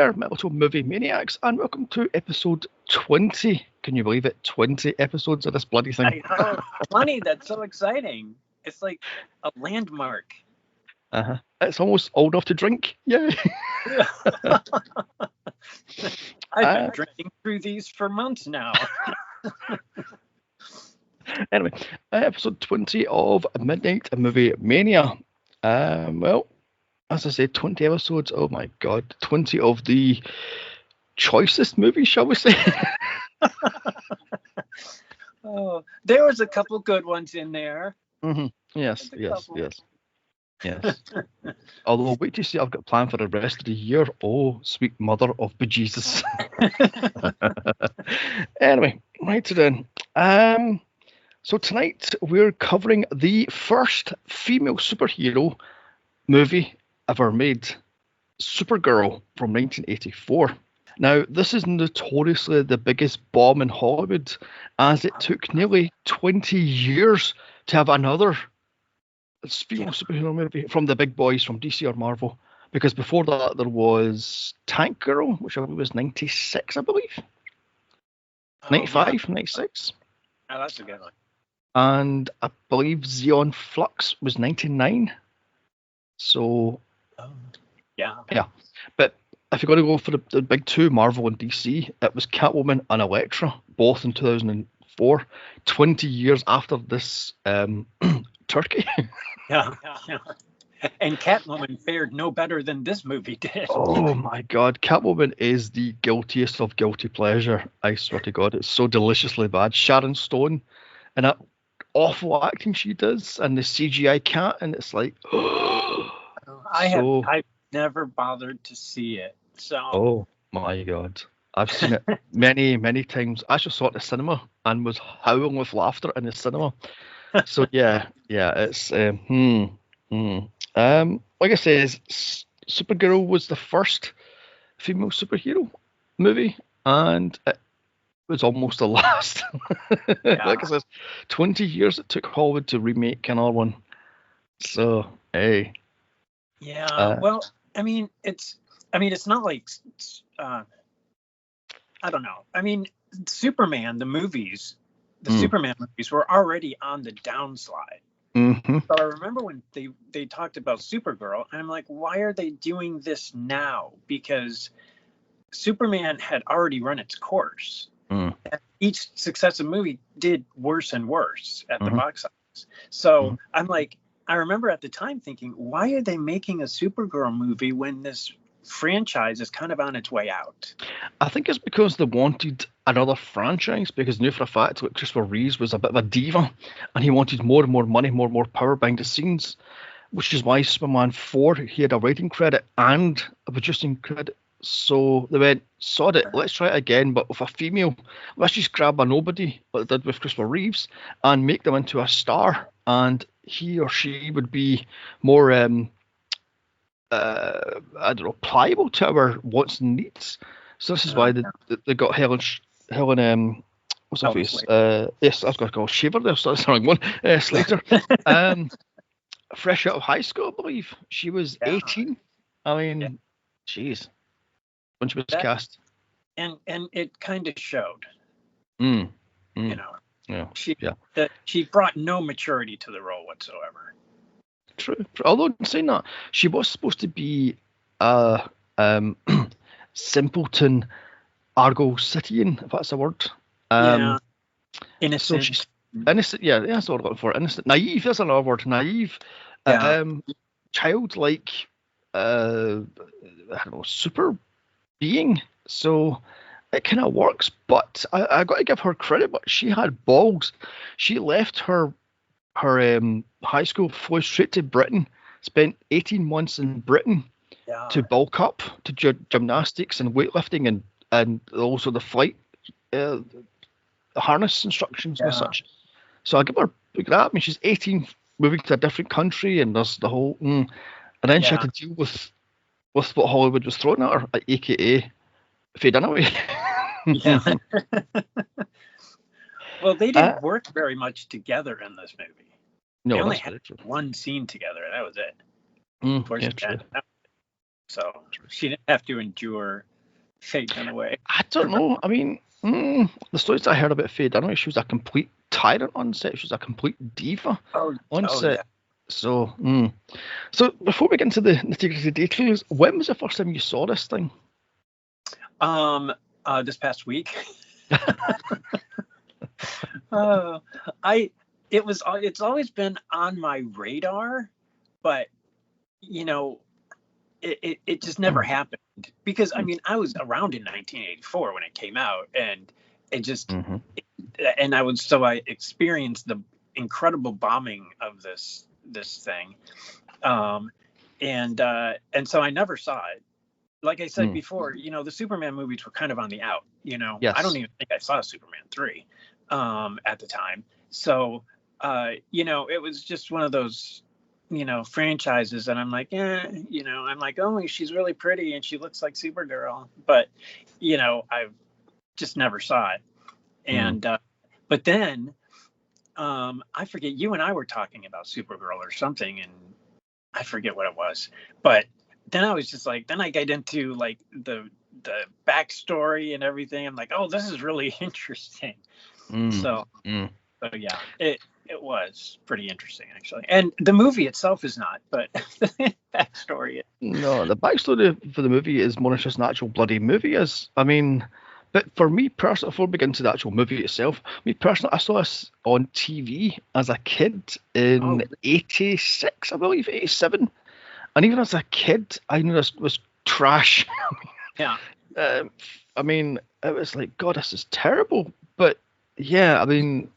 there, Midnight Movie Maniacs, and welcome to episode 20. Can you believe it? 20 episodes of this bloody thing. I know. Funny, that's so exciting. It's like a landmark. It's almost old enough to drink. Yay! I've been drinking through these for months now. Anyway, episode 20 of Midnight Movie Mania. Well, as I said, 20 episodes. Oh my god, 20 of the choicest movies, shall we say? Oh, there was a couple good ones in there. Mm-hmm. Yes. Although, wait to see, I've got planned for the rest of the year. Oh, sweet mother of bejesus. Anyway, right then. So tonight we're covering the first female superhero movie ever made, Supergirl from 1984. Now, this is notoriously the biggest bomb in Hollywood, as it took nearly 20 years to have another female superhero movie from the big boys from DC or Marvel. Because before that, there was Tank Girl, which I believe was 96, I believe. 95, 96. Oh, that's a good one. And I believe Xeon Flux was 99. So, yeah. But if you're going to go for the big two, Marvel and DC, it was Catwoman and Elektra, both in 2004, 20 years after this turkey. Yeah. And Catwoman fared no better than this movie did. Oh my god, Catwoman is the guiltiest of guilty pleasure. I swear to god, it's so deliciously bad. Sharon Stone and that awful acting she does, and the CGI cat, and it's like, I've never bothered to see it. So. Oh my god, I've seen it many times. I just saw it in the cinema and was howling with laughter in the cinema. So yeah, it's like I said, Supergirl was the first female superhero movie, and it was almost the last. Yeah. Like I said, 20 years it took Hollywood to remake another one. So hey. Yeah. Well, I mean, it's not like I don't know. I mean, Superman, the movies, Superman movies were already on the downslide. Mm-hmm. So I remember when they talked about Supergirl, and I'm like, why are they doing this now? Because Superman had already run its course. And each successive movie did worse and worse at the box office. So I'm like, I remember at the time thinking, why are they making a Supergirl movie when this franchise is kind of on its way out? I think it's because they wanted another franchise, because they knew for a fact that Christopher Reeves was a bit of a diva and he wanted more and more money, more power behind the scenes, which is why Superman 4, he had a writing credit and a producing credit. So they went, sod it, let's try it again, but with a female. Let's just grab a nobody, like they did with Christopher Reeves, and make them into a star, and he or she would be more I don't know, pliable to our wants and needs. So this is why they got Helen what's her face? Yes, I was going to call Shaver there, so that's the wrong one. Slater. Fresh out of high school, I believe. She was 18. I mean, jeez. When she was cast. And it kind of showed. You know. Yeah. She brought no maturity to the role whatsoever. True. Although saying that, she was supposed to be a simpleton Argo-Citian, if that's a word. Innocent. So she's innocent. Yeah, that's what I'm looking for. Innocent. Naive. That's another word. Naive. Childlike. I don't know. Super being. So it kind of works. But I got to give her credit. But she had balls. She left her high school, flew straight to Britain, spent 18 months in Britain to bulk up, to gymnastics and weightlifting and also the flight harness instructions and such. So I give her that. I mean, she's 18, moving to a different country, and there's the whole and then she had to deal with what Hollywood was throwing at her, aka Faye Dunaway. Well, they didn't work very much together in this movie. No, they only had one scene together, and that was it. True. So she didn't have to endure Faye Dunaway. I don't know. I mean, the stories I heard about Faye Dunaway, she was a complete tyrant on set. She was a complete diva on set. Yeah. So, so before we get into the nitty-gritty details, when was the first time you saw this thing? This past week. It's always been on my radar, but it just never happened because I mean I was around in 1984 when it came out, and it just and I experienced the incredible bombing of this thing, and so I never saw it. Like I said before, the Superman movies were kind of on the out. Yes. I don't even think I saw Superman 3 at the time. So, it was just one of those, franchises. And I'm like, I'm like, oh, she's really pretty and she looks like Supergirl. But, I just never saw it. And, but then I forget, you and I were talking about Supergirl or something, and I forget what it was. But then I was just like, then I get into like the backstory and everything. I'm like, oh, this is really interesting. So yeah, it was pretty interesting actually. And the movie itself is not, but the backstory. No, the backstory for the movie is more just an actual bloody movie. But for me personally, before we get into the actual movie itself, me personally, I saw this on TV as a kid in '86, I believe, '87. And even as a kid, I knew this was trash. Yeah. I mean, it was like, God, this is terrible. But yeah, I mean,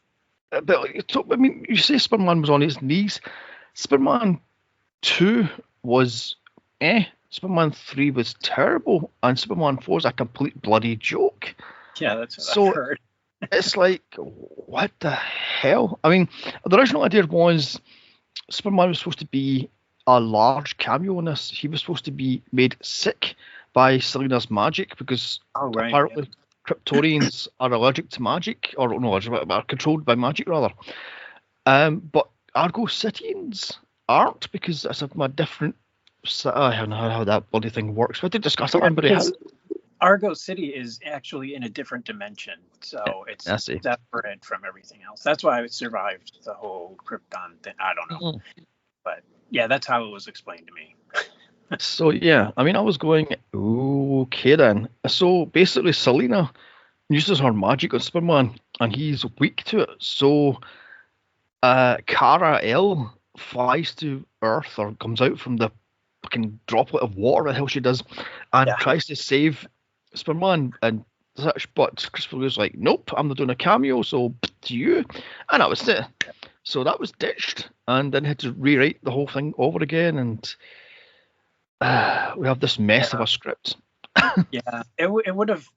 you say Superman was on his knees. Superman 2 was Superman 3 was terrible, and Superman 4 is a complete bloody joke. Yeah, that's what I heard. It's like, what the hell? I mean, the original idea was Superman was supposed to be a large cameo in this. He was supposed to be made sick by Selina's magic because apparently Kryptonians are allergic to magic, or no, are controlled by magic rather. But Argo Cityans aren't, because it's a different. I don't know how that bloody thing works. We did discuss that one, but Argo City is actually in a different dimension, so it's separate from everything else. That's why it survived the whole Krypton thing. I don't know, but yeah, that's how it was explained to me. So yeah, I mean, I was going, okay then. So basically, Selina uses her magic on Superman, and he's weak to it. So Kara-El flies to Earth, or comes out from the fucking droplet of water, the hell she does, and tries to save Superman and such. But Christopher was like, nope, I'm not doing a cameo, so to you. And that was it. So that was ditched, and then had to rewrite the whole thing over again, and we have this mess of a script. It would have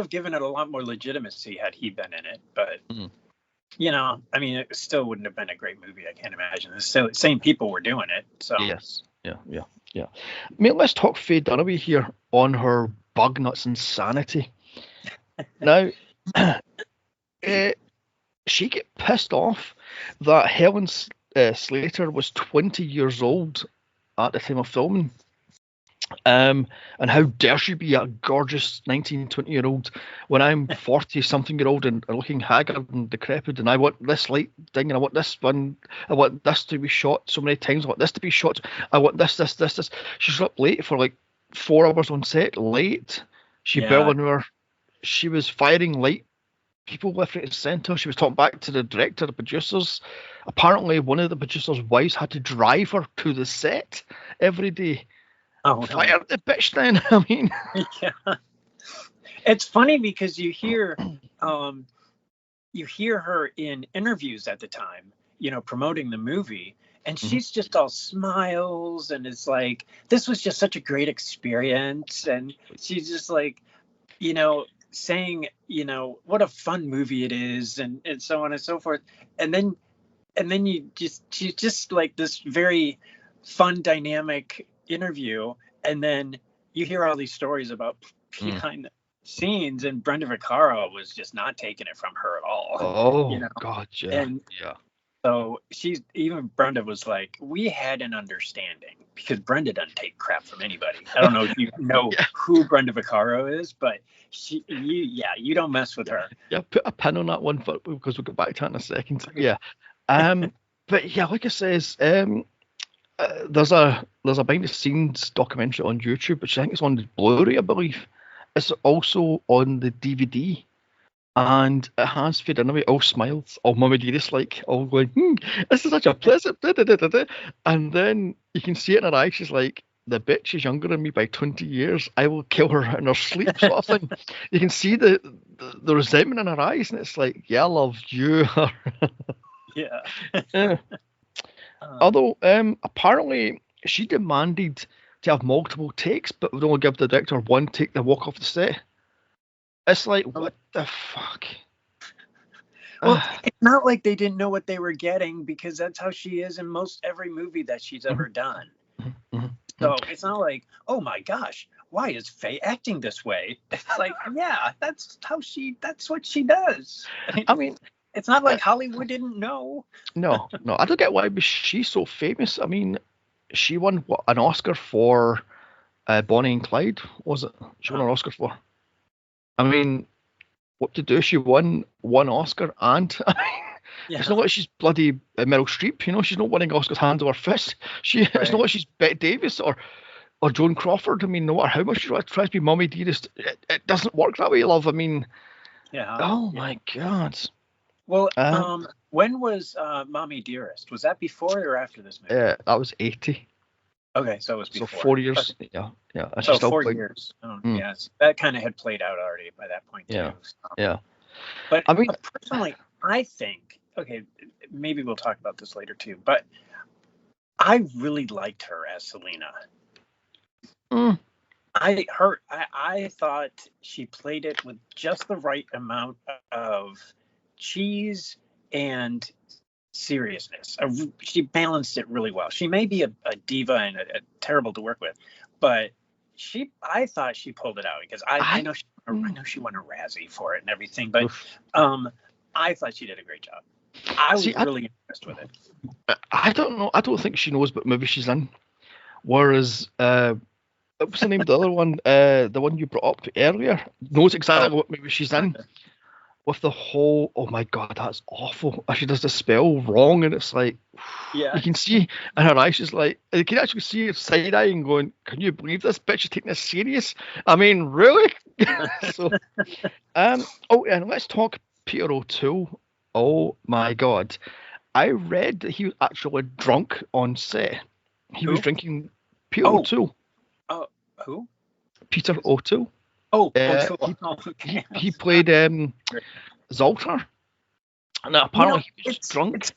given it a lot more legitimacy had he been in it, but I mean, it still wouldn't have been a great movie. I can't imagine. The same people were doing it, so yes, yeah. I mean, let's talk Faye Dunaway here on her bug nuts insanity. Now, she get pissed off that Helen Slater was 20 years old at the time of filming. And how dare she be a gorgeous 19, 20-year-old when I'm 40-something-year-old and looking haggard and decrepit, and I want this light thing, and I want this one, I want this to be shot so many times, I want this to be shot, I want this. She's up late for like 4 hours on set, late. She barely knew her. She was firing light people left, right, and centre. She was talking back to the director, the producers. Apparently, one of the producers' wives had to drive her to the set every day. Fire the bitch then. I mean, it's funny because you hear her in interviews at the time, promoting the movie, and she's just all smiles and it's like, this was just such a great experience, and she's just like, saying, what a fun movie it is, and so on and so forth, and then she's just like this very fun, dynamic interview, and then you hear all these stories about behind the scenes, and Brenda Vaccaro was just not taking it from her at all. God, yeah. So even Brenda was like, we had an understanding, because Brenda doesn't take crap from anybody. I don't know if you know who Brenda Vaccaro is, but you don't mess with her. Yeah, put a pin on that one because we'll get back to that in a second. Yeah. But yeah, like I says, there's a behind the scenes documentary on YouTube, which I think is on the Blu-ray, I believe. It's also on the DVD. And it has Faye Dunaway all smiles, all Mummy Dearest like, all going, this is such a pleasant, da, da, da, da, da. And then you can see it in her eyes, she's like, the bitch is younger than me by 20 years, I will kill her in her sleep, sort of thing. You can see the resentment in her eyes, and it's like, yeah, love, you. Yeah. Although, apparently, she demanded to have multiple takes, but would only give the director one take to walk off the set. It's like, what the fuck? Well, it's not like they didn't know what they were getting, because that's how she is in most every movie that she's ever done. So it's not like, oh my gosh, why is Faye acting this way? It's like, yeah, that's what she does. I mean, it's not like Hollywood didn't know. No, I don't get why she's so famous. I mean, she won an Oscar for Bonnie and Clyde, was it? She won an Oscar for. I mean, what to do? She won one Oscar, and it's not like she's bloody Meryl Streep. You know, she's not winning Oscars hands over fist. It's not like she's Bette Davis or Joan Crawford. I mean, no matter how much she tries to be Mummy Dearest, it doesn't work that way, love. I mean, my God. Well, when was Mommy Dearest? Was that before or after this movie? That was 80. Okay, so it was before. So 4 years. Okay. Yeah. So 4 years. Yes, that kind of had played out already by that point too. Yeah. But I mean, personally, I think, okay, maybe we'll talk about this later too, but I really liked her as Selena. I thought she played it with just the right amount of cheese and seriousness. She balanced it really well. She may be a diva and a terrible to work with, but I thought she pulled it out, because I know she won a Razzie for it and everything, but I thought she did a great job. I was really impressed with it. I don't know. I don't think she knows what movie she's in. Whereas what's the name of the other one? The one you brought up earlier knows exactly what movie she's in. With the whole, oh my God, that's awful. She does the spell wrong, and it's like, you can see in her eyes, she's like, you can actually see her side eyeing, going, can you believe this bitch is taking this serious? I mean, really? So, and let's talk Peter O'Toole. Oh my God. I read that he was actually drunk on set. He was drinking Peter O'Toole. Who? Peter O'Toole. He played Zoltar. Now apparently he was drunk.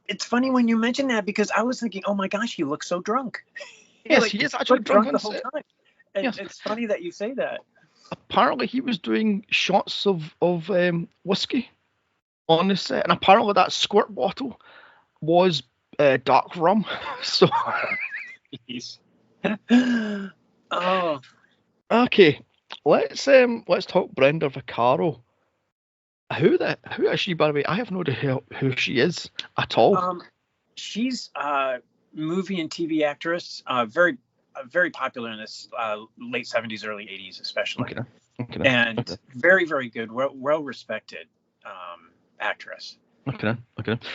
It's funny when you mention that, because I was thinking, oh my gosh, he looks so drunk. Yes, he is actually drunk the whole time. It's funny that you say that. Apparently he was doing shots of whiskey on the set, and apparently that Squirt bottle was dark rum. So. Okay. Let's talk Brenda Vaccaro. Who is she, by the way? I have no idea who she is at all. She's a movie and TV actress, very very popular in this late 70s, early 80s especially. Okay. And very, very good, well respected actress. Okay.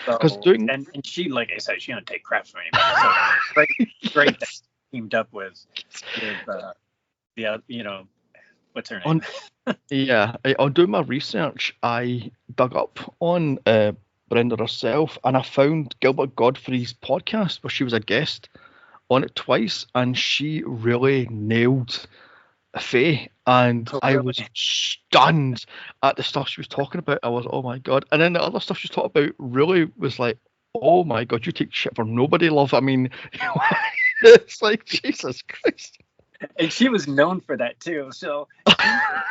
So, and she, like I said, she don't take crap from anybody. So great that teamed up with what's her name? On doing my research, I dug up on Brenda herself, and I found Gilbert Godfrey's podcast where she was a guest on it twice, and she really nailed Faye, and I was stunned at the stuff she was talking about. I was, oh my God. And then the other stuff she was talking about really was like, oh my God, you take shit for nobody, love. I mean, it's like, Jesus Christ. And she was known for that too, so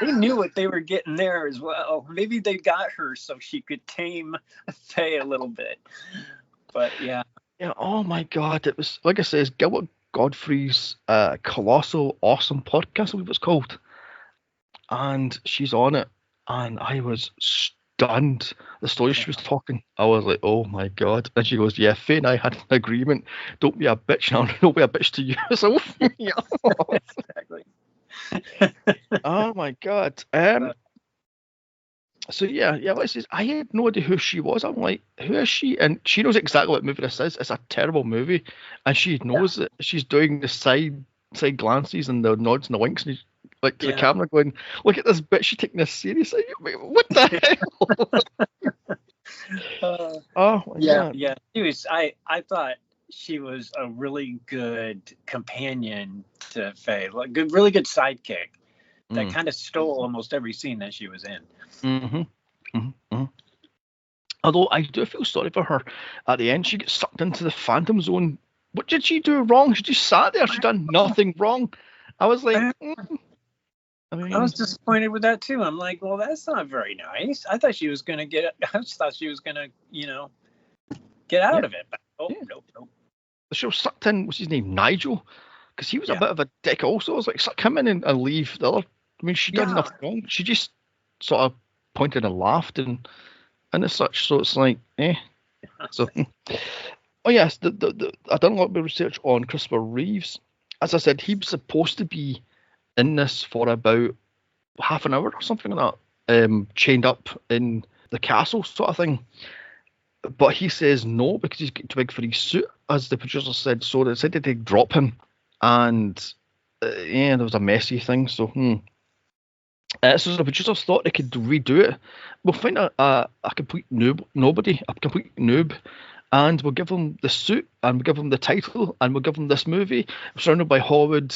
they knew what they were getting there as well. Maybe they got her so she could tame Faye a little bit. But yeah, oh my God, it was, like I said, Gilbert Godfrey's Colossal Awesome Podcast, I believe it's called, and she's on it, and I was stunned. The story she was talking, I was like, oh my god. And she goes, yeah, Faye and I had an agreement. Don't be a bitch now. Don't be a bitch to yourself. Yeah. Exactly. Oh my god. So yeah, like I says, I had no idea who she was. I'm like, who is she? And she knows exactly what movie this is. It's a terrible movie, and she knows it. She's doing the side glances and the nods and the winks, and like to the camera, going, "Look at this bitch. She's taking this seriously. What the hell?" Oh my god. Yeah. I thought she was a really good companion to Faye, like really good sidekick that kind of stole almost every scene that she was in. Although I do feel sorry for her at the end. She gets sucked into the Phantom Zone. What did she do wrong? She just sat there. She done nothing wrong. I was like, I was disappointed with that too. I'm like, well, that's not very nice. I thought she was gonna get get out of it. But nope. She was sucked in. What's his name? Nigel, because he was a bit of a dick. Also, I was like, suck him in and leave the other. I mean, she done nothing wrong. She just sort of pointed and laughed and as such. So it's like, So, oh yes, I done a lot of research on Christopher Reeves. As I said, he was supposed to be in this for about half an hour or something like that, chained up in the castle sort of thing. But he says no because he's getting too big for his suit, as the producer said. So they decided to drop him, and there was a messy thing. So so the producers thought they could redo it. We'll find a complete noob, a complete noob, and we'll give him the suit, and we'll give him the title, and we'll give him this movie surrounded by Hollywood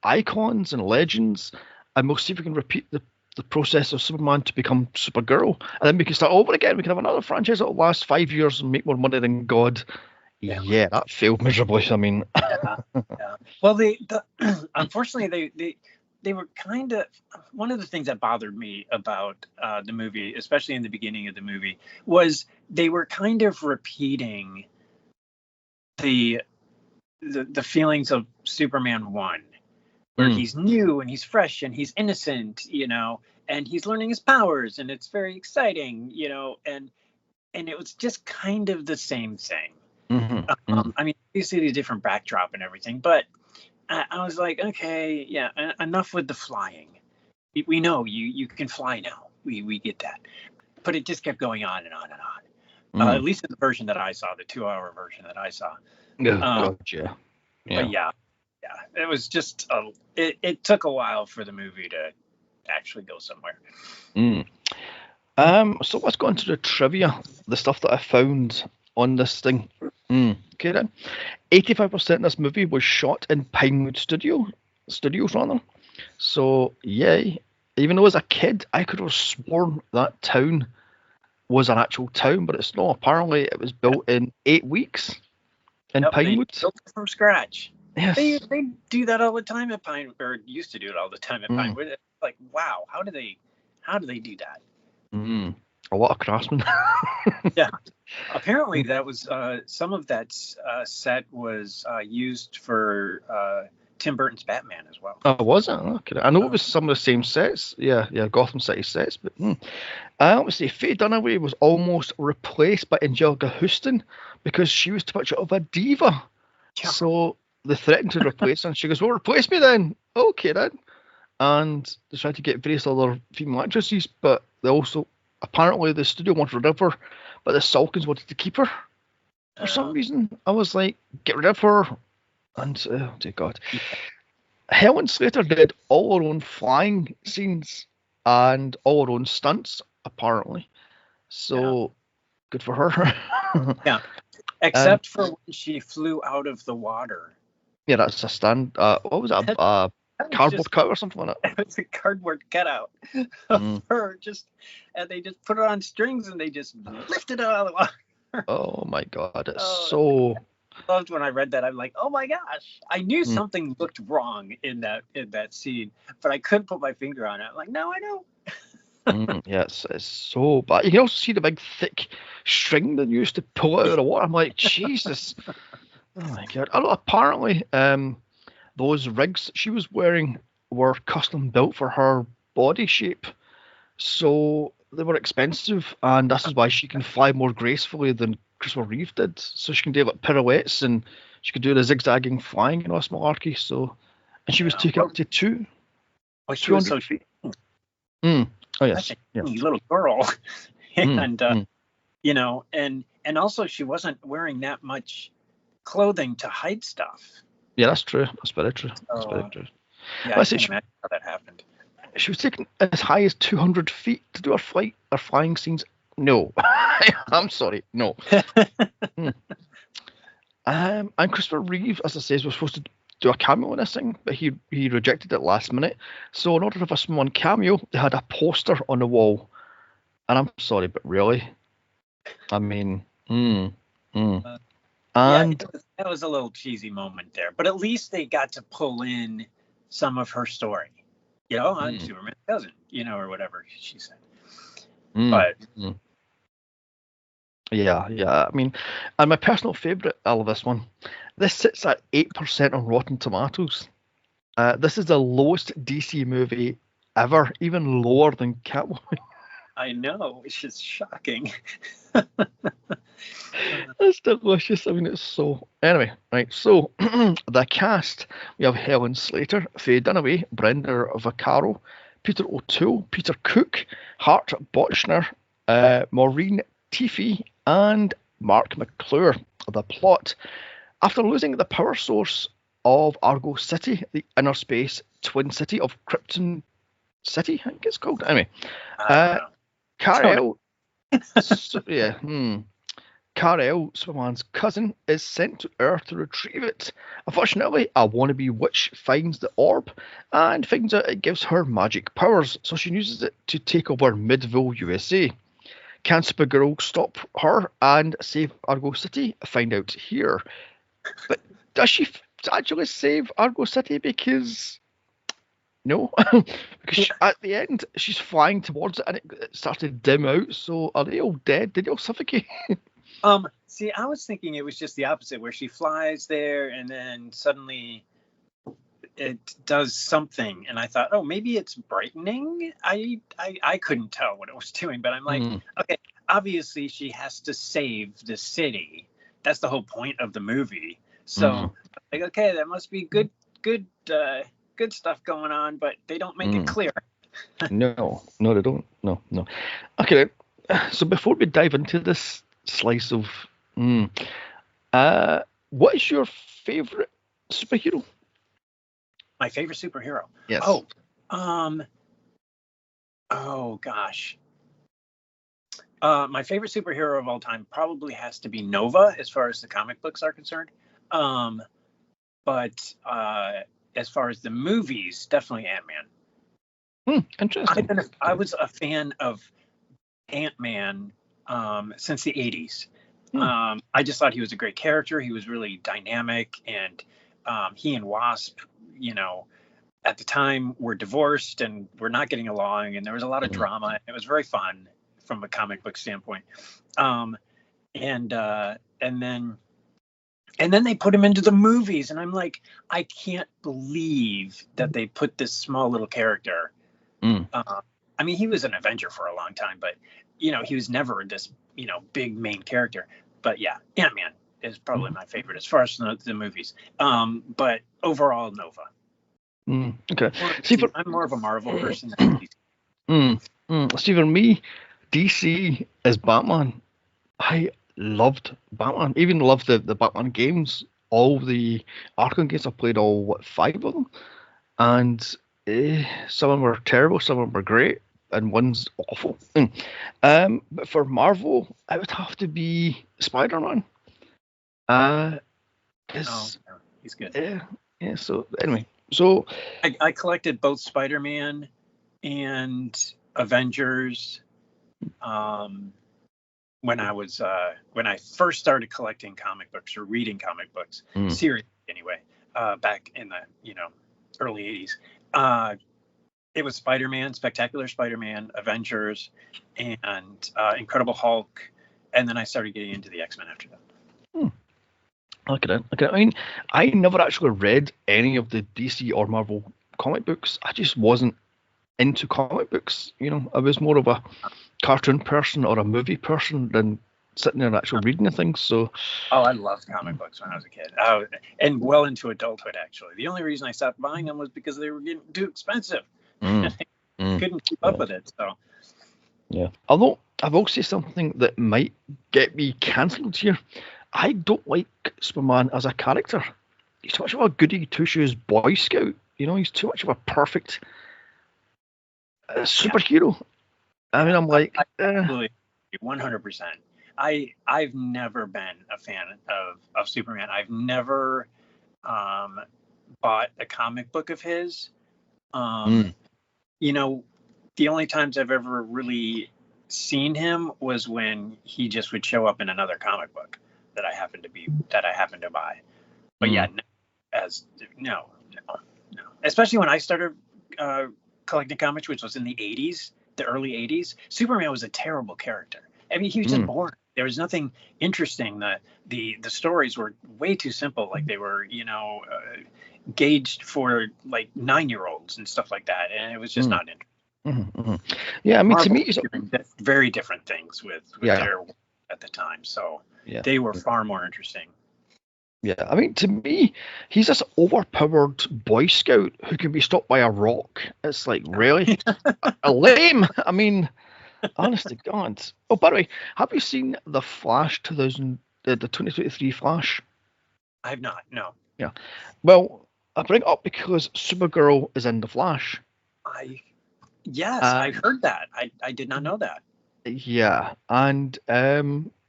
icons and legends, and we'll see if we can repeat the process of Superman to become Supergirl, and then we can start over again. We can have another franchise that will last 5 years and make more money than God. Yeah, that failed miserably. I mean, Well, unfortunately they were kind of, one of the things that bothered me about the movie, especially in the beginning of the movie, was they were kind of repeating the feelings of Superman 1, where he's new and he's fresh and he's innocent, and he's learning his powers and it's very exciting, and it was just kind of the same thing. I mean, you see the different backdrop and everything, but I was like, okay, enough with the flying. We know you can fly now. We get that. But it just kept going on and on and on. At least in the version that I saw, the 2-hour version that I saw. Gotcha. But it was just it took a while for the movie to actually go somewhere. So let's go into the trivia, the stuff that I found on this thing. Okay then. 85% of this movie was shot in Pinewood Studios. So yay. Even though as a kid I could have sworn that town was an actual town, but it's not. Apparently it was built in 8 weeks in Pinewood. They built it from scratch. Yes. They do that all the time at Pinewood, or used to do it all the time at Pinewood. It's like, wow, how do they do that? A lot of craftsmen. Yeah. Apparently that was some of that set was used for Tim Burton's Batman as well. Oh, was it? Okay. I know it was some of the same sets. Yeah, Gotham City sets. But let me see. Faye Dunaway was almost replaced by Angelica Houston because she was too much of a diva. Yeah. So they threatened to replace her, and she goes, "Well, replace me then." Okay then. And they tried to get various other female actresses, but they also, apparently the studio wanted rid of her, but the Salkins wanted to keep her for some reason. I was like, get rid of her. And oh dear God. Helen Slater did all her own flying scenes and all her own stunts, apparently. So good for her. Yeah. Except for when she flew out of the water. Yeah, that's a stand. What was that? Cardboard cut or something like that. It was a cardboard cutout of her, and they just put it on strings and they just lifted it out of the water. Oh my God, it's so. I loved when I read that. I'm like, oh my gosh! I knew something looked wrong in that scene, but I couldn't put my finger on it. I'm like, no, I know. Yes, it's so bad. You can also see the big thick string they used to pull it out of the water. I'm like, Jesus. Oh my God! Apparently, those rigs she was wearing were custom built for her body shape. So they were expensive, and this is why she can fly more gracefully than Christopher Reeve did. So she can do like pirouettes, and she could do the zigzagging flying and all this malarkey. So, and she was taken up to she was 200 so feet. Oh yes, such a yes. teeny little girl, and mm. you know, and also she wasn't wearing that much clothing to hide stuff. Yeah, that's true. That's very true. That's very true. Yeah, I can't imagine how that happened. She was taken as high as 200 feet to do her flying scenes. No, I'm sorry, no. And Christopher Reeve, as I say, was supposed to do a cameo in this thing, but he rejected it last minute. So in order to have a small cameo, they had a poster on the wall. And I'm sorry, but really, I mean, and that was a little cheesy moment there, but at least they got to pull in some of her story. You know, I'm Superman's cousin, you know, or whatever she said. But yeah. I mean, and my personal favourite out of this one, this sits at 8% on Rotten Tomatoes. This is the lowest DC movie ever, even lower than Catwoman. I know, it's just shocking. It's delicious. I mean, it's so... Anyway, right, so the cast, we have Helen Slater, Faye Dunaway, Brenda Vaccaro, Peter O'Toole, Peter Cook, Hart Bochner, Maureen Tiffy, and Mark McClure. The plot: after losing the power source of Argo City, the inner space twin city of Krypton City, I think it's called. Anyway, Kal-El, Kal-El, Superman's cousin, is sent to Earth to retrieve it. Unfortunately, a wannabe witch finds the orb and finds out it gives her magic powers, so she uses it to take over Midville, USA. Can Supergirl stop her and save Argo City? Find out here. But does she actually save Argo City? Because no, because at the end she's flying towards it and it starts to dim out. So are they all dead? Did they all suffocate? See, I was thinking it was just the opposite, where she flies there and then suddenly it does something, and I thought, oh, maybe it's brightening. I couldn't tell what it was doing, but I'm like, okay, obviously she has to save the city. That's the whole point of the movie. So like, okay, that must be good stuff going on, but they don't make it clear. No, they don't. No. Okay, so before we dive into this slice of, what is your favorite superhero? My favorite superhero? Yes. Oh gosh. My favorite superhero of all time probably has to be Nova, as far as the comic books are concerned. But as far as the movies, definitely Ant-Man. Interesting. I was a fan of Ant-Man since the 80s. I just thought he was a great character. He was really dynamic, and he and Wasp, you know, at the time were divorced and were not getting along, and there was a lot of drama. It was very fun from a comic book standpoint. And then they put him into the movies, and I'm like, I can't believe that they put this small little character. I mean, he was an Avenger for a long time, but you know, he was never this, you know, big main character. But yeah, Ant-Man is probably my favorite as far as the movies. But overall, Nova. Okay. I'm more of a Marvel person than DC. See, for me, DC is Batman. I loved Batman. Even loved the Batman games. All the Arkham games, I played all 5 of them. And some of them were terrible, some of them were great, and one's awful. But for Marvel, it would have to be Spider-Man. He's good. Yeah. So anyway, I collected both Spider-Man and Avengers. When I first started collecting comic books or reading comic books, series anyway, back in the, you know, early 80s. It was Spider-Man, Spectacular Spider-Man, Avengers, and Incredible Hulk, and then I started getting into the X-Men after that. Look at it. I mean, I never actually read any of the DC or Marvel comic books. I just wasn't into comic books. You know, I was more of a cartoon person or a movie person than sitting there and actually reading the things. So, I loved comic books when I was a kid. And well into adulthood, actually. The only reason I stopped buying them was because they were getting too expensive. I couldn't keep up with it. So, yeah. Although I will say something that might get me cancelled here. I don't like Superman as a character. He's too much of a goody two shoes Boy Scout. He's too much of a perfect superhero. I mean, I'm like, absolutely, 100%. I've never been a fan of Superman. I've never bought a comic book of his. The only times I've ever really seen him was when he just would show up in another comic book that I happened to buy. But no. Especially when I started collecting comics, which was in the 80s, the early 80s. Superman was a terrible character. I mean, he was just boring. There was nothing interesting. The stories were way too simple. Like they were, gauged for like 9-year-olds and stuff like that, and it was just not interesting. Yeah, I mean, Marvel to me, was doing very different things with their work at the time, so they were far more interesting. Yeah, I mean, to me, he's this overpowered Boy Scout who can be stopped by a rock. It's like, really? a lame. I mean, honest to God. Oh, by the way, have you seen the Flash the 2023 Flash? I have not, no. Yeah. Well, I bring it up because Supergirl is in the Flash. I've heard that. I did not know that. Yeah, and there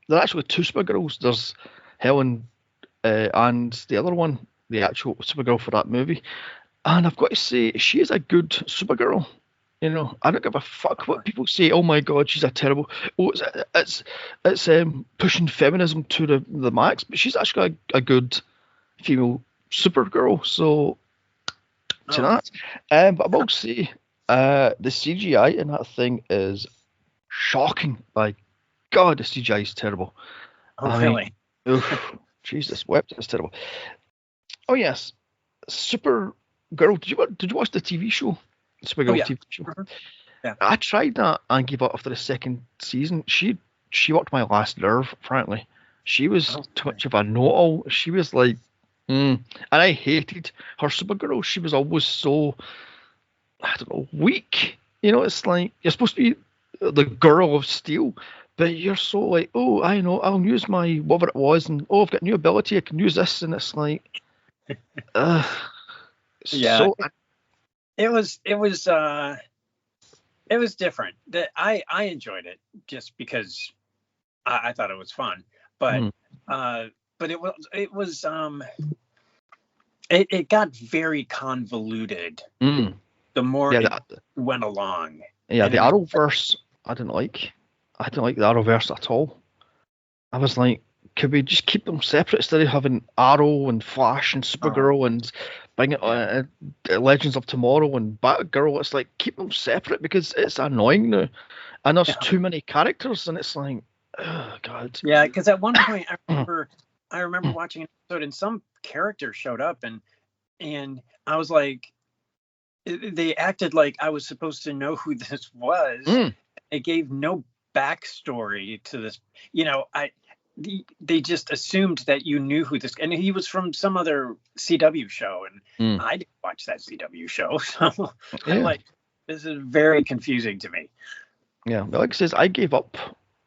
are actually 2 Supergirls. There's Helen and the other one, the actual Supergirl for that movie. And I've got to say, she is a good Supergirl. I don't give a fuck what people say. Oh my God, she's a terrible. Oh, it's pushing feminism to the max, but she's actually a good female Supergirl. So to that, but I will say, the CGI in that thing is shocking. By God, the CGI is terrible. Really? Jesus, wept. It's terrible. Oh yes, Supergirl. Did you watch the TV show? Supergirl TV show. Yeah. I tried that and gave up after the second season. She worked my last nerve. Frankly, she was too much of a know-all. She was like, and I hated her Supergirl. She was always so, I don't know, weak. It's like you're supposed to be the girl of steel. But you're so like, oh, I know, I'll use my whatever it was, and I've got a new ability, I can use this, and it's like, yeah. So, it was different. That I enjoyed it just because I thought it was fun, but it got very convoluted the more it went along. Yeah, the Arrowverse, I didn't like the Arrowverse at all. I was like, could we just keep them separate instead of having Arrow and Flash and Supergirl and bring it Legends of Tomorrow and Batgirl? It's like, keep them separate because it's annoying now, and there's too many characters, and it's like, oh God. Yeah, because at one point I remember watching an episode and some character showed up and I was like, they acted like I was supposed to know who this was. It gave no backstory to this. They just assumed that you knew who this, and he was from some other CW show, and I didn't watch that CW show, so I'm like, this is very confusing to me. Yeah, like I says, I gave up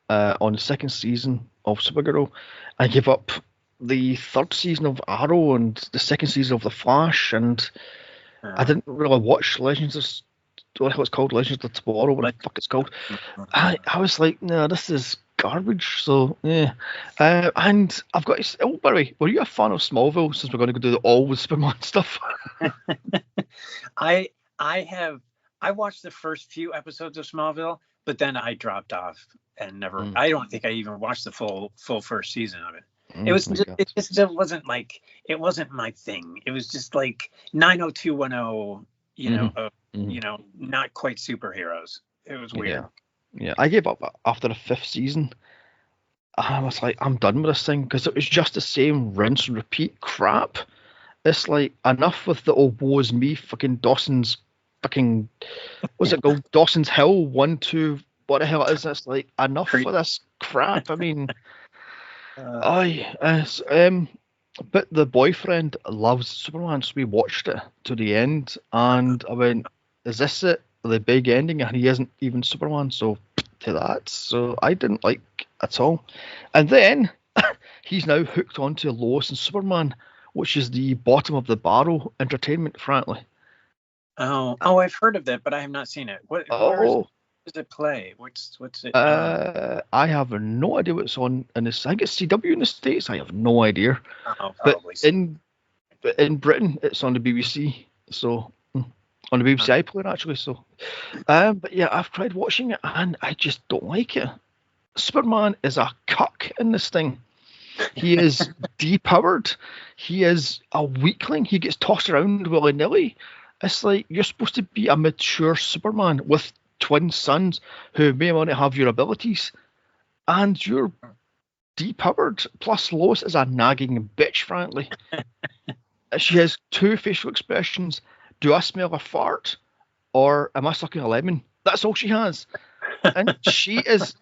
on the second season of Supergirl. I gave up the third season of Arrow and the second season of The Flash, and I didn't really watch Legends of, what the hell it's called, Legends of Tomorrow, what the fuck it's called. I was like, no, this is garbage. So yeah, and I've got to, oh, by the way, were you a fan of Smallville? Since we're going to go do the all with Superman stuff. I watched the first few episodes of Smallville, but then I dropped off and never. I don't think I even watched the full first season of it. It just wasn't like, it wasn't my thing. It was just like 90210, not quite superheroes. It was weird. Yeah, I gave up after the 5th season. I was like, I'm done with this thing, because it was just the same rinse and repeat crap. It's like, enough with the old woe is me fucking Dawson's fucking, what's it called? Dawson's Hill 1, 2, what the hell is this? Like, enough of this crap. I mean, but the boyfriend loves Superman, so we watched it to the end, and I went, is this it? The big ending? And he isn't even Superman, so to that. So I didn't like at all. And then he's now hooked onto Lois and Superman, which is the bottom of the barrel entertainment, frankly. Oh, I've heard of that, but I have not seen it. Where does it play? What's it? I have no idea what's on in this. I think it's CW in the States. I have no idea. Oh, probably. But in Britain, it's on the BBC. So on the BBC iPlayer actually. So, but yeah, I've tried watching it and I just don't like it. Superman is a cuck in this thing. He is depowered. He is a weakling. He gets tossed around willy-nilly. It's like you're supposed to be a mature Superman with twin sons who may want to have your abilities, and you're depowered. Plus, Lois is a nagging bitch, frankly. She has two facial expressions. Do I smell a fart? Or am I sucking a lemon? That's all she has. And she is...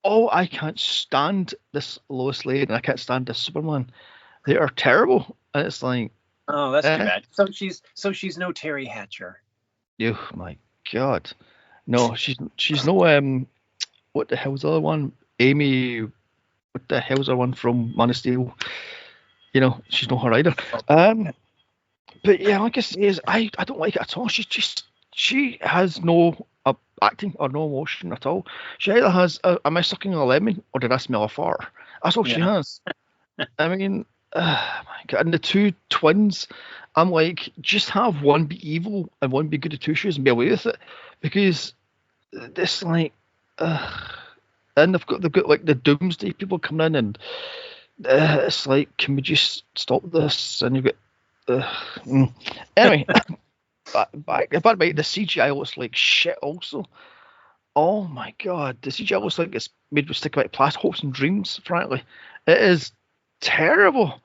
Oh, I can't stand this Lois Lane, and I can't stand this Superman. They are terrible. And it's like... Oh, that's too bad. So she's no Terry Hatcher. Oh, my God. No, she's no... what the hell's the other one? Amy... What the hell's the one from Man of Steel? You know, she's not her either. But yeah, like I say, I don't like it at all. She has no acting or no emotion at all. She either has, am I sucking a lemon or did I smell a fart? That's all she has. I mean, my God. And the two twins, I'm like, just have one be evil and one be good at two shoes and be away with it. Because this, like, and they've got like the doomsday people coming in, and it's like, can we just stop this? And you've got anyway, back the CGI looks like shit also. Oh my God, the CGI looks like it's made with stick about plastic hopes and dreams, frankly. It is terrible.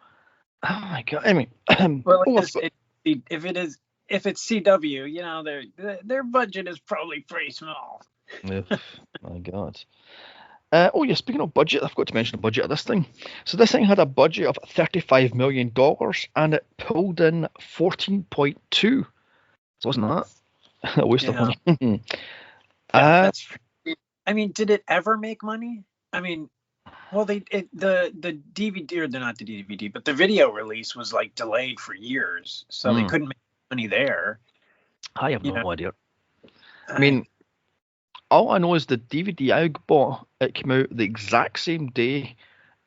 Oh my God. Anyway, well, if it's CW, you know, their budget is probably pretty small. My God. Oh yeah, speaking of budget, I forgot to mention the budget of this thing. So this thing had a budget of $35 million and it pulled in 14.2. So wasn't that a waste of money? That's, I mean, did it ever make money? I mean, well, the DVD, or not the DVD, but the video release was like delayed for years, so they couldn't make money there. I have no idea. I mean, all I know is the DVD I bought, it came out the exact same day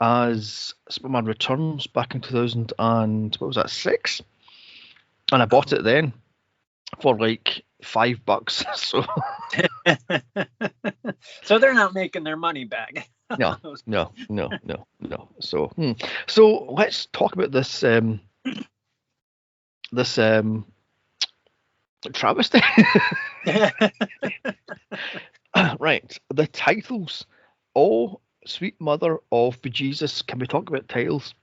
as Superman Returns back in 2000 and what was that, 6? And I bought it then for like $5. So so they're not making their money back. No. So let's talk about this travesty. Right, the titles. Oh, sweet mother of bejesus, can we talk about titles?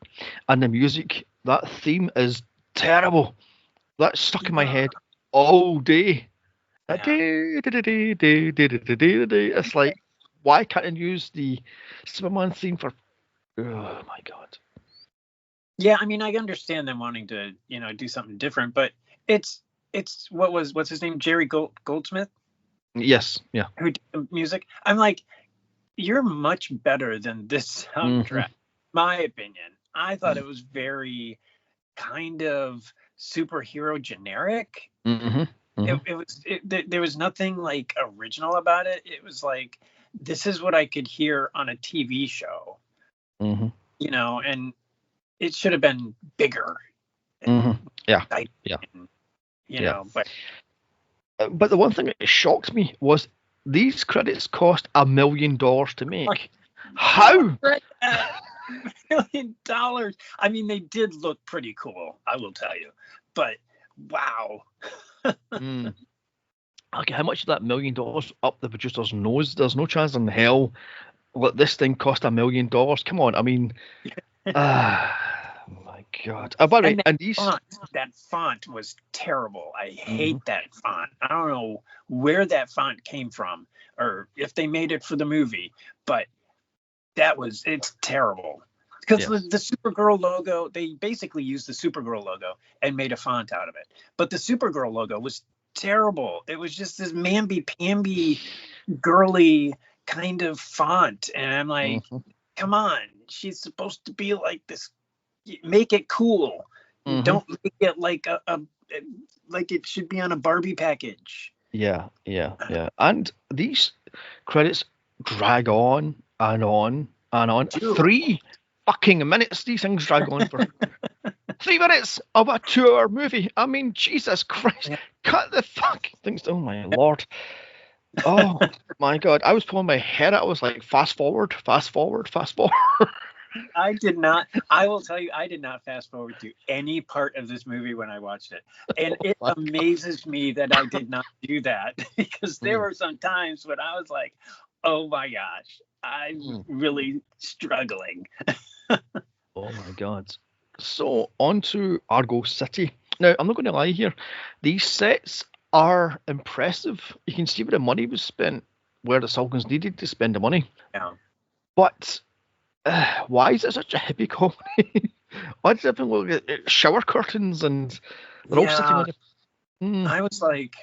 And the music, that theme is terrible. That's stuck in my head all day. It's like, why can't I use the Superman theme for... Oh my God. Yeah, I mean, I understand them wanting to, do something different, but it's what's his name? Jerry Goldsmith? Yes, yeah. Who did the music? I'm like, you're much better than this soundtrack. My opinion. I thought it was very kind of superhero generic. There was nothing like original about it. It was like, this is what I could hear on a TV show, and it should have been bigger. Yeah. But the one thing that shocked me was these credits cost $1 million to make. How? $1 million. I mean, they did look pretty cool, I will tell you. But wow. Okay, how much of that $1 million up the producer's nose? There's no chance in hell let this thing cost $1 million. Come on, I mean, my God. By the way, and that font was terrible. I hate that font. I don't know where that font came from, or if they made it for the movie, but it's terrible. Because the Supergirl logo, they basically used the Supergirl logo and made a font out of it. But the Supergirl logo was terrible. It was just this mamby-pamby, girly kind of font. And I'm like, come on, she's supposed to be like this. Make it cool. Don't make it like like it should be on a Barbie package. Yeah. And these credits drag on and on and on. 3 fucking minutes. These things drag on for 3 minutes of a 2-hour movie. I mean, Jesus Christ. Yeah. Cut the fucking things. Oh my Lord. Oh my God. I was pulling my head out. I was like, fast forward. I will tell you, I did not fast forward to any part of this movie when I watched it. And it amazes me that I did not do that, because there were some times when I was like, oh my gosh, I'm really struggling. Oh my God. So on to Argo City. Now, I'm not going to lie here. These sets are impressive. You can see where the money was spent, where the Salkins needed to spend the money. Yeah. But why is it such a hippie comedy? Why does everything look at shower curtains and they're all sitting on the... I was like,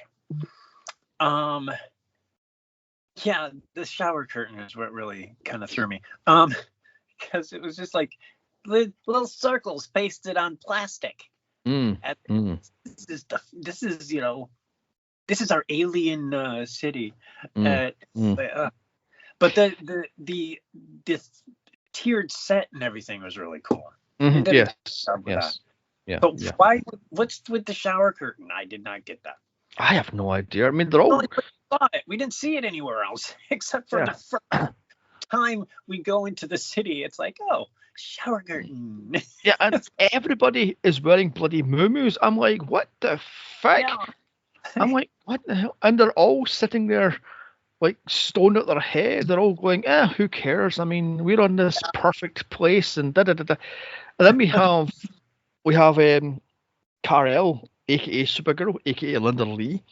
yeah, the shower curtain is what really kind of threw me. Because it was just like little circles pasted on plastic. This is our alien city. But the tiered set and everything was really cool. Yes. But why? What's with the shower curtain? I did not get that. I have no idea. I mean, they're all... We didn't see it anywhere else except for the first time we go into the city. It's like, oh, shower curtain. Yeah, and everybody is wearing bloody muumuus. I'm like, what the fuck? Yeah. I'm like, what the hell? And they're all sitting there like stoned at their head. They're all going, who cares? I mean, we're on this perfect place and da-da-da-da. And then we have Kal-El, aka Supergirl, aka Linda Lee.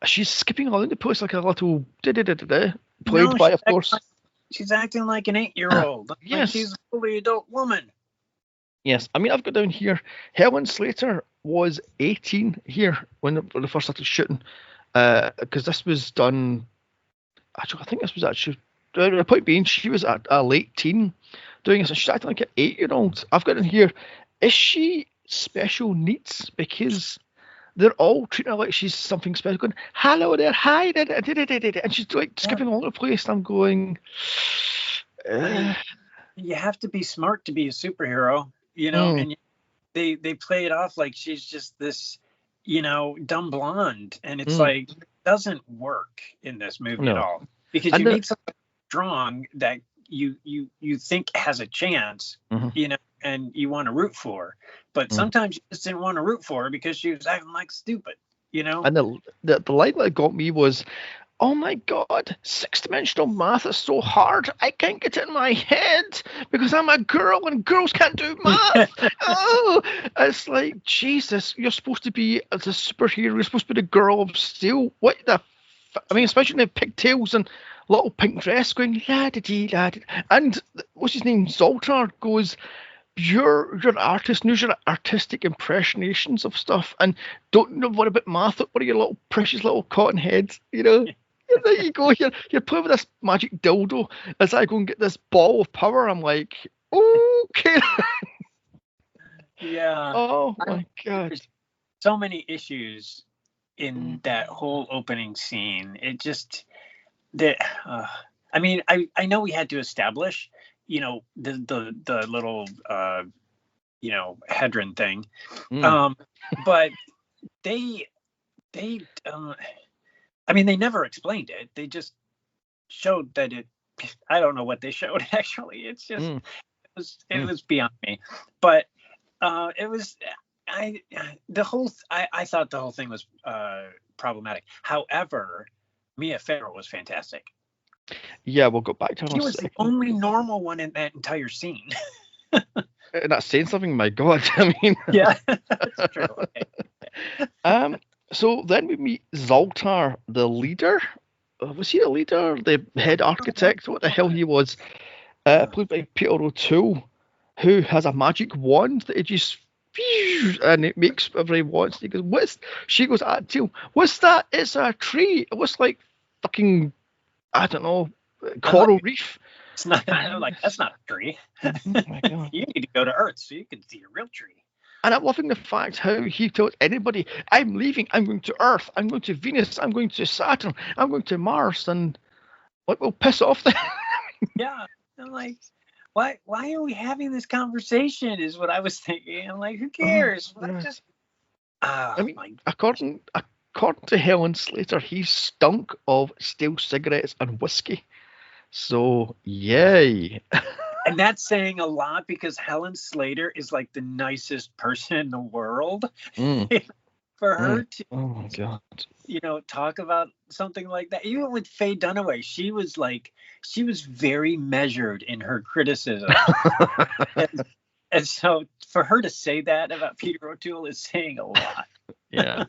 She's skipping all into the place like a little da-da-da-da-da, played by, of course. She's acting like an 8-year-old. Yes. Like she's a fully adult woman. Yes. I mean, I've got down here, Helen Slater was 18 here when they first started shooting. Because this was done... Actually, I think this was actually... The point being, she was at a late teen doing this, and she's acting like an 8-year-old. I've got in here, is she special needs? Because they're all treating her like she's something special, going, hello there, hi, and she's like skipping all over the place, and I'm going... You have to be smart to be a superhero, and they play it off like she's just this, dumb blonde, and it's like, it doesn't work in this movie at all, because you meet someone strong that you think has a chance, and you want to root for, but sometimes you just didn't want to root for her because she was acting like stupid, And the line that got me was, oh my God, 6-dimensional math is so hard. I can't get it in my head because I'm a girl and girls can't do math. Oh, it's like, Jesus, you're supposed to be as a superhero. You're supposed to be the girl of steel. What the? I mean, especially in the pigtails and little pink dress going la-da-dee, la-da-dee. And what's his name? Zoltar goes, you're an artist, and your artistic impressionations of stuff, and don't know what about math. What are your little precious little cotton heads? There you go. You're playing with this magic dildo as I go and get this ball of power. I'm like, okay. Yeah. Oh my God. There's so many issues in that whole opening scene. It just I mean, I know we had to establish, the little Hedron thing, but they I mean, they never explained it. They just showed that it. I don't know what they showed actually. It's just it was beyond me. But it was I thought the whole thing was problematic. However, Mia Farrow was fantastic. Yeah, we'll go back to her. She was the only normal one in that entire scene. And that's saying something, my God. I mean, yeah, that's true. Okay. So then we meet Zoltar, the leader. was he the leader, the head architect, what the hell he was, played by Peter O'Toole, who has a magic wand that he just and it makes whatever he wants. He goes, "What's?" She goes, "Teal, what's that? It's a tree. It looks like fucking, I don't know, coral reef." It's not. I'm like, that's not a tree. Oh my God. You need to go to Earth so you can see a real tree. And I'm loving the fact how he told anybody, "I'm leaving. I'm going to Earth. I'm going to Venus. I'm going to Saturn. I'm going to Mars." And like, well, piss off then. Yeah. I'm like, why are we having this conversation? Is what I was thinking. I'm like, who cares? Just. I mean, according to Helen Slater, he stunk of stale cigarettes and whiskey. So yay. And that's saying a lot because Helen Slater is like the nicest person in the world. For her to, oh my God, talk about something like that. Even with Faye Dunaway, she was very measured in her criticism. and so for her to say that about Peter O'Toole is saying a lot. Yeah.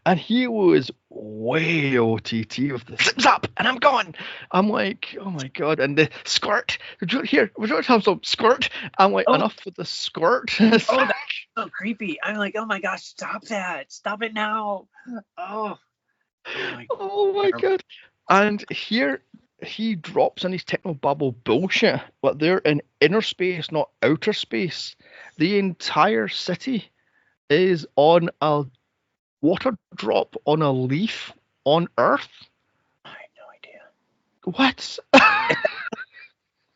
And he was way OTT with the zips up and I'm gone. I'm like, oh my God. And the squirt. Would you have some squirt? I'm like, enough with the squirt. That's so creepy. I'm like, oh my gosh, stop that. Stop it now. Oh my God. And here he drops in his technobabble bullshit, but they're in inner space, not outer space. The entire city is on a water drop on a leaf on Earth. I have no idea. What?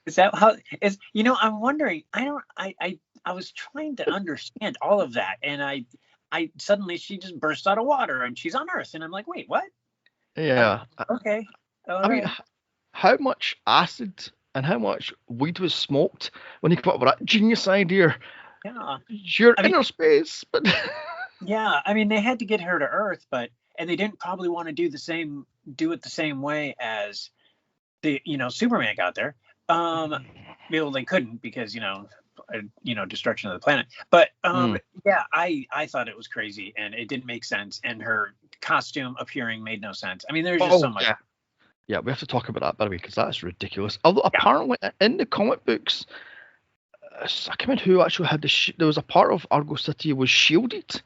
Is that how? I'm wondering. I was trying to understand all of that, and I suddenly she just burst out of water and she's on Earth, and I'm like, wait, what? Yeah. Okay. I mean, how much acid and how much weed was smoked when he came up with that genius idea? Yeah. You're inner space, but yeah, I mean, they had to get her to Earth, and they didn't probably want to do it the same way as the Superman got there. Well, they couldn't because destruction of the planet. But yeah, I thought it was crazy and it didn't make sense, and her costume appearing made no sense. I mean, there's just so much. Yeah, we have to talk about that, by the way, because that's ridiculous. Although apparently in the comic books, I can't remember who actually had there was a part of Argo City was shielded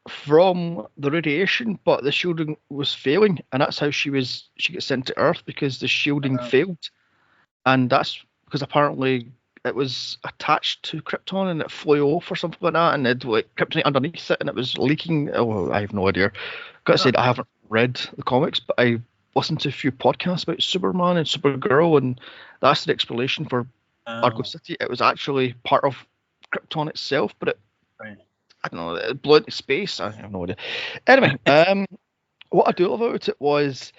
from the radiation, but the shielding was failing, and that's how she gets sent to Earth because the shielding failed, and that's because apparently it was attached to Krypton and it flew off or something like that, and it like kryptonite underneath it, and it was leaking. Oh, I have no idea. Got to say that I haven't read the comics, but I listened to a few podcasts about Superman and Supergirl, and that's the explanation for Argo City. It was actually part of Krypton itself, but I don't know, it blew into space. I have no idea. Anyway, what I do love about it was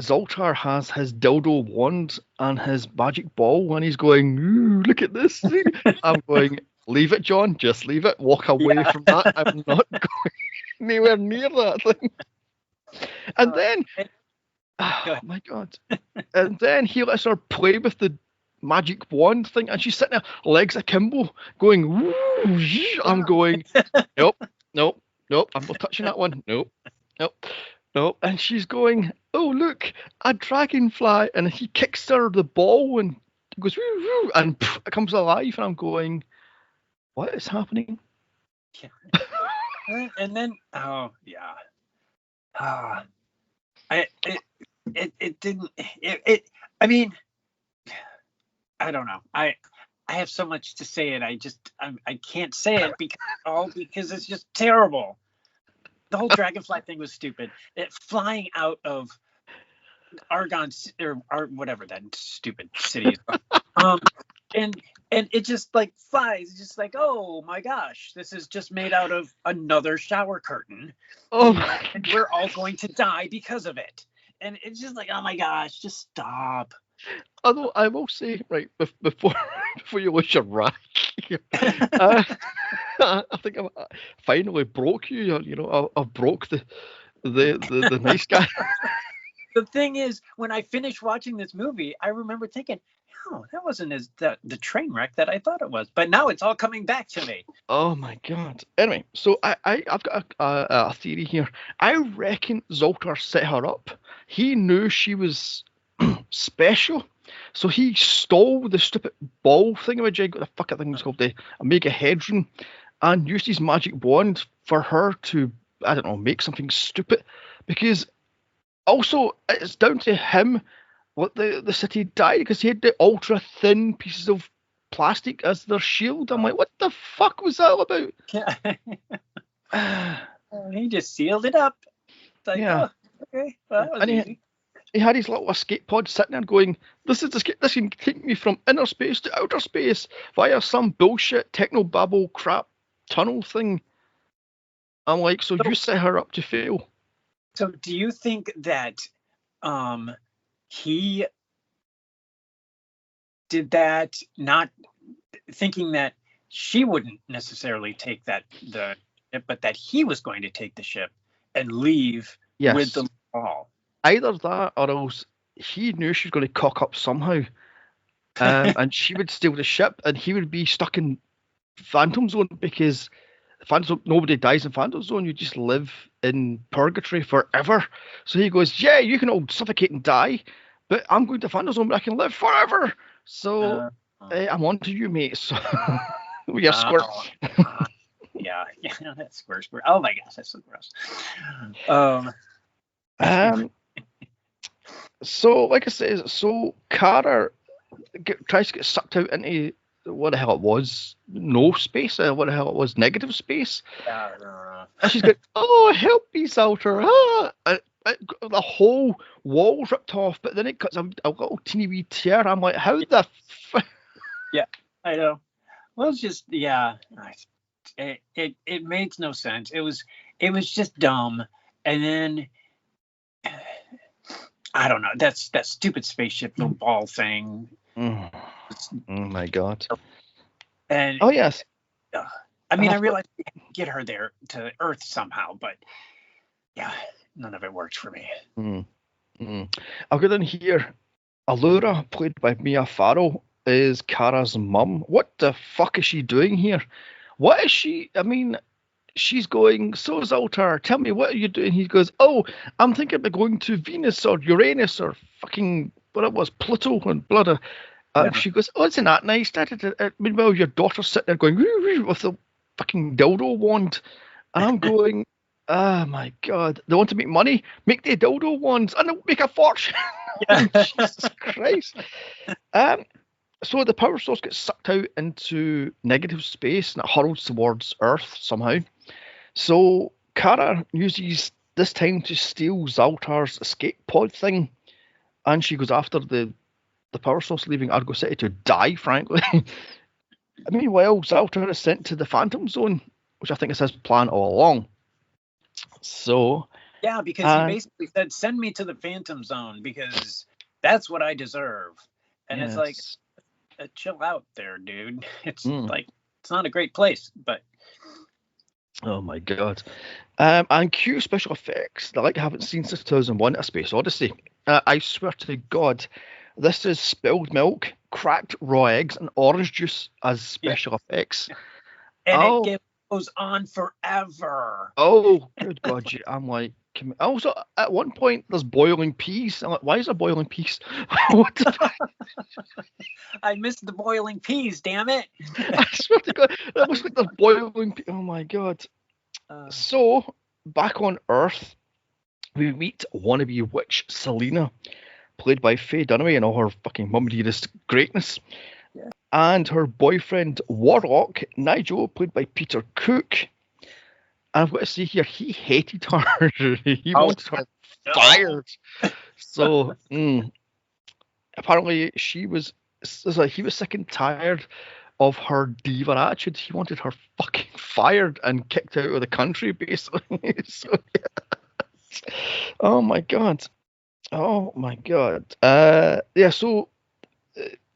Zoltar has his dildo wand and his magic ball, and he's going, "Ooh, look at this." I'm going, leave it, John. Just leave it. Walk away from that. I'm not going anywhere near that thing. And then, oh my God. And then he lets her play with the magic wand thing, and she's sitting there, legs akimbo, going, "Ooh." I'm going, nope, I'm not touching that one. Nope. And she's going, "Oh, look, a dragonfly." And he kicks her the ball and goes, "Woo, woo," and it comes alive. And I'm going, what is happening? And then, oh, yeah. It didn't, I mean, I don't know. I have so much to say it. I can't say it because it's just terrible. The whole dragonfly thing was stupid. It flying out of Argon or whatever that stupid city is. And it just like flies, just like, oh my gosh, this is just made out of another shower curtain. And we're all going to die because of it. And it's just like, oh my gosh, just stop. Although I will say, right, before you lose your rack, I think I finally broke you. I broke the nice guy. The thing is, when I finished watching this movie, I remember thinking, no, that wasn't the train wreck that I thought it was. But now it's all coming back to me. Oh my god. Anyway, so I've got a theory here. I reckon Zoltar set her up. He knew she was special, so he stole the stupid ball thingamajig, what the fuck that thing was called, the Omega Hedron, and used his magic wand for her to, I don't know, make something stupid. Because also it's down to him what the city died, because he had the ultra thin pieces of plastic as their shield. I'm like, what the fuck was that all about? He just sealed it up. It's like, Yeah. oh, okay, well, that was easy. He had his little escape pod sitting there going, this can take me from inner space to outer space via some bullshit technobabble crap tunnel thing. I'm like, so you set her up to fail. So do you think that he did that not thinking that she wouldn't necessarily take the ship, but that he was going to take the ship and leave with the ball? Either that, or else he knew she was going to cock up somehow, and she would steal the ship, and he would be stuck in Phantom Zone, because nobody dies in Phantom Zone. You just live in purgatory forever. So he goes, yeah, you can all suffocate and die, but I'm going to Phantom Zone, but I can live forever. So I'm on to you, mate. So we are Squirt. Yeah, that's Squirt. Oh my gosh, that's so gross. So, like I said, Kara tries to get sucked out into what the hell it was, no space, what the hell it was, negative space. Yeah. And she's going, oh, help me, Zoltar. The whole wall ripped off, but then it cuts a little teeny wee tear. I'm like, how the Yeah, I know. Well, it's just, yeah, it makes no sense. It was just dumb. And then I don't know. That's that stupid spaceship little ball thing. Oh my god. And oh yes. I mean, I realized we had to get her there to Earth somehow, but yeah, none of it worked for me. I've got in here, Allura, played by Mia Farrow, is Kara's mum. What the fuck is she doing here? What is she? I mean, she's going, so Zoltar, tell me, what are you doing? He goes, oh, I'm thinking about going to Venus or Uranus or fucking, what it was, Pluto and blood. She goes, oh, isn't that nice? Meanwhile, your daughter's sitting there going, woo, woo, with the fucking dildo wand. And I'm going, oh my god, they want to make money? Make the dildo wands and they'll make a fortune. Jesus Christ. So the power source gets sucked out into negative space and it hurls towards Earth somehow. So Kara uses this time to steal Zoltar's escape pod thing, and she goes after the power source, leaving Argo City to die, frankly. Meanwhile, Zoltar is sent to the Phantom Zone, which I think is his plan all along. So yeah, because he basically said, send me to the Phantom Zone because that's what I deserve. And it's like, chill out there, dude. It's like, it's not a great place, but oh my god. And cue special effects that I haven't seen since 2001, A Space Odyssey. I swear to God, this is spilled milk, cracked raw eggs, and orange juice as special effects. And it goes on forever. Oh, good God. I'm like, also, at one point, there's boiling peas. I'm like, why is there boiling peas? What the fuck? I missed the boiling peas, damn it. I swear to God, that looks like there's boiling peas. Oh my God. So, back on Earth, we meet wannabe witch Selena, played by Faye Dunaway in all her fucking mum-dearest greatness. Yeah. And her boyfriend Warlock, Nigel, played by Peter Cook. And I've got to say here, he hated her. He wanted her fired. So, apparently he was sick and tired of her diva attitude. He wanted her fucking fired and kicked out of the country, basically. So, yeah. Oh my god. So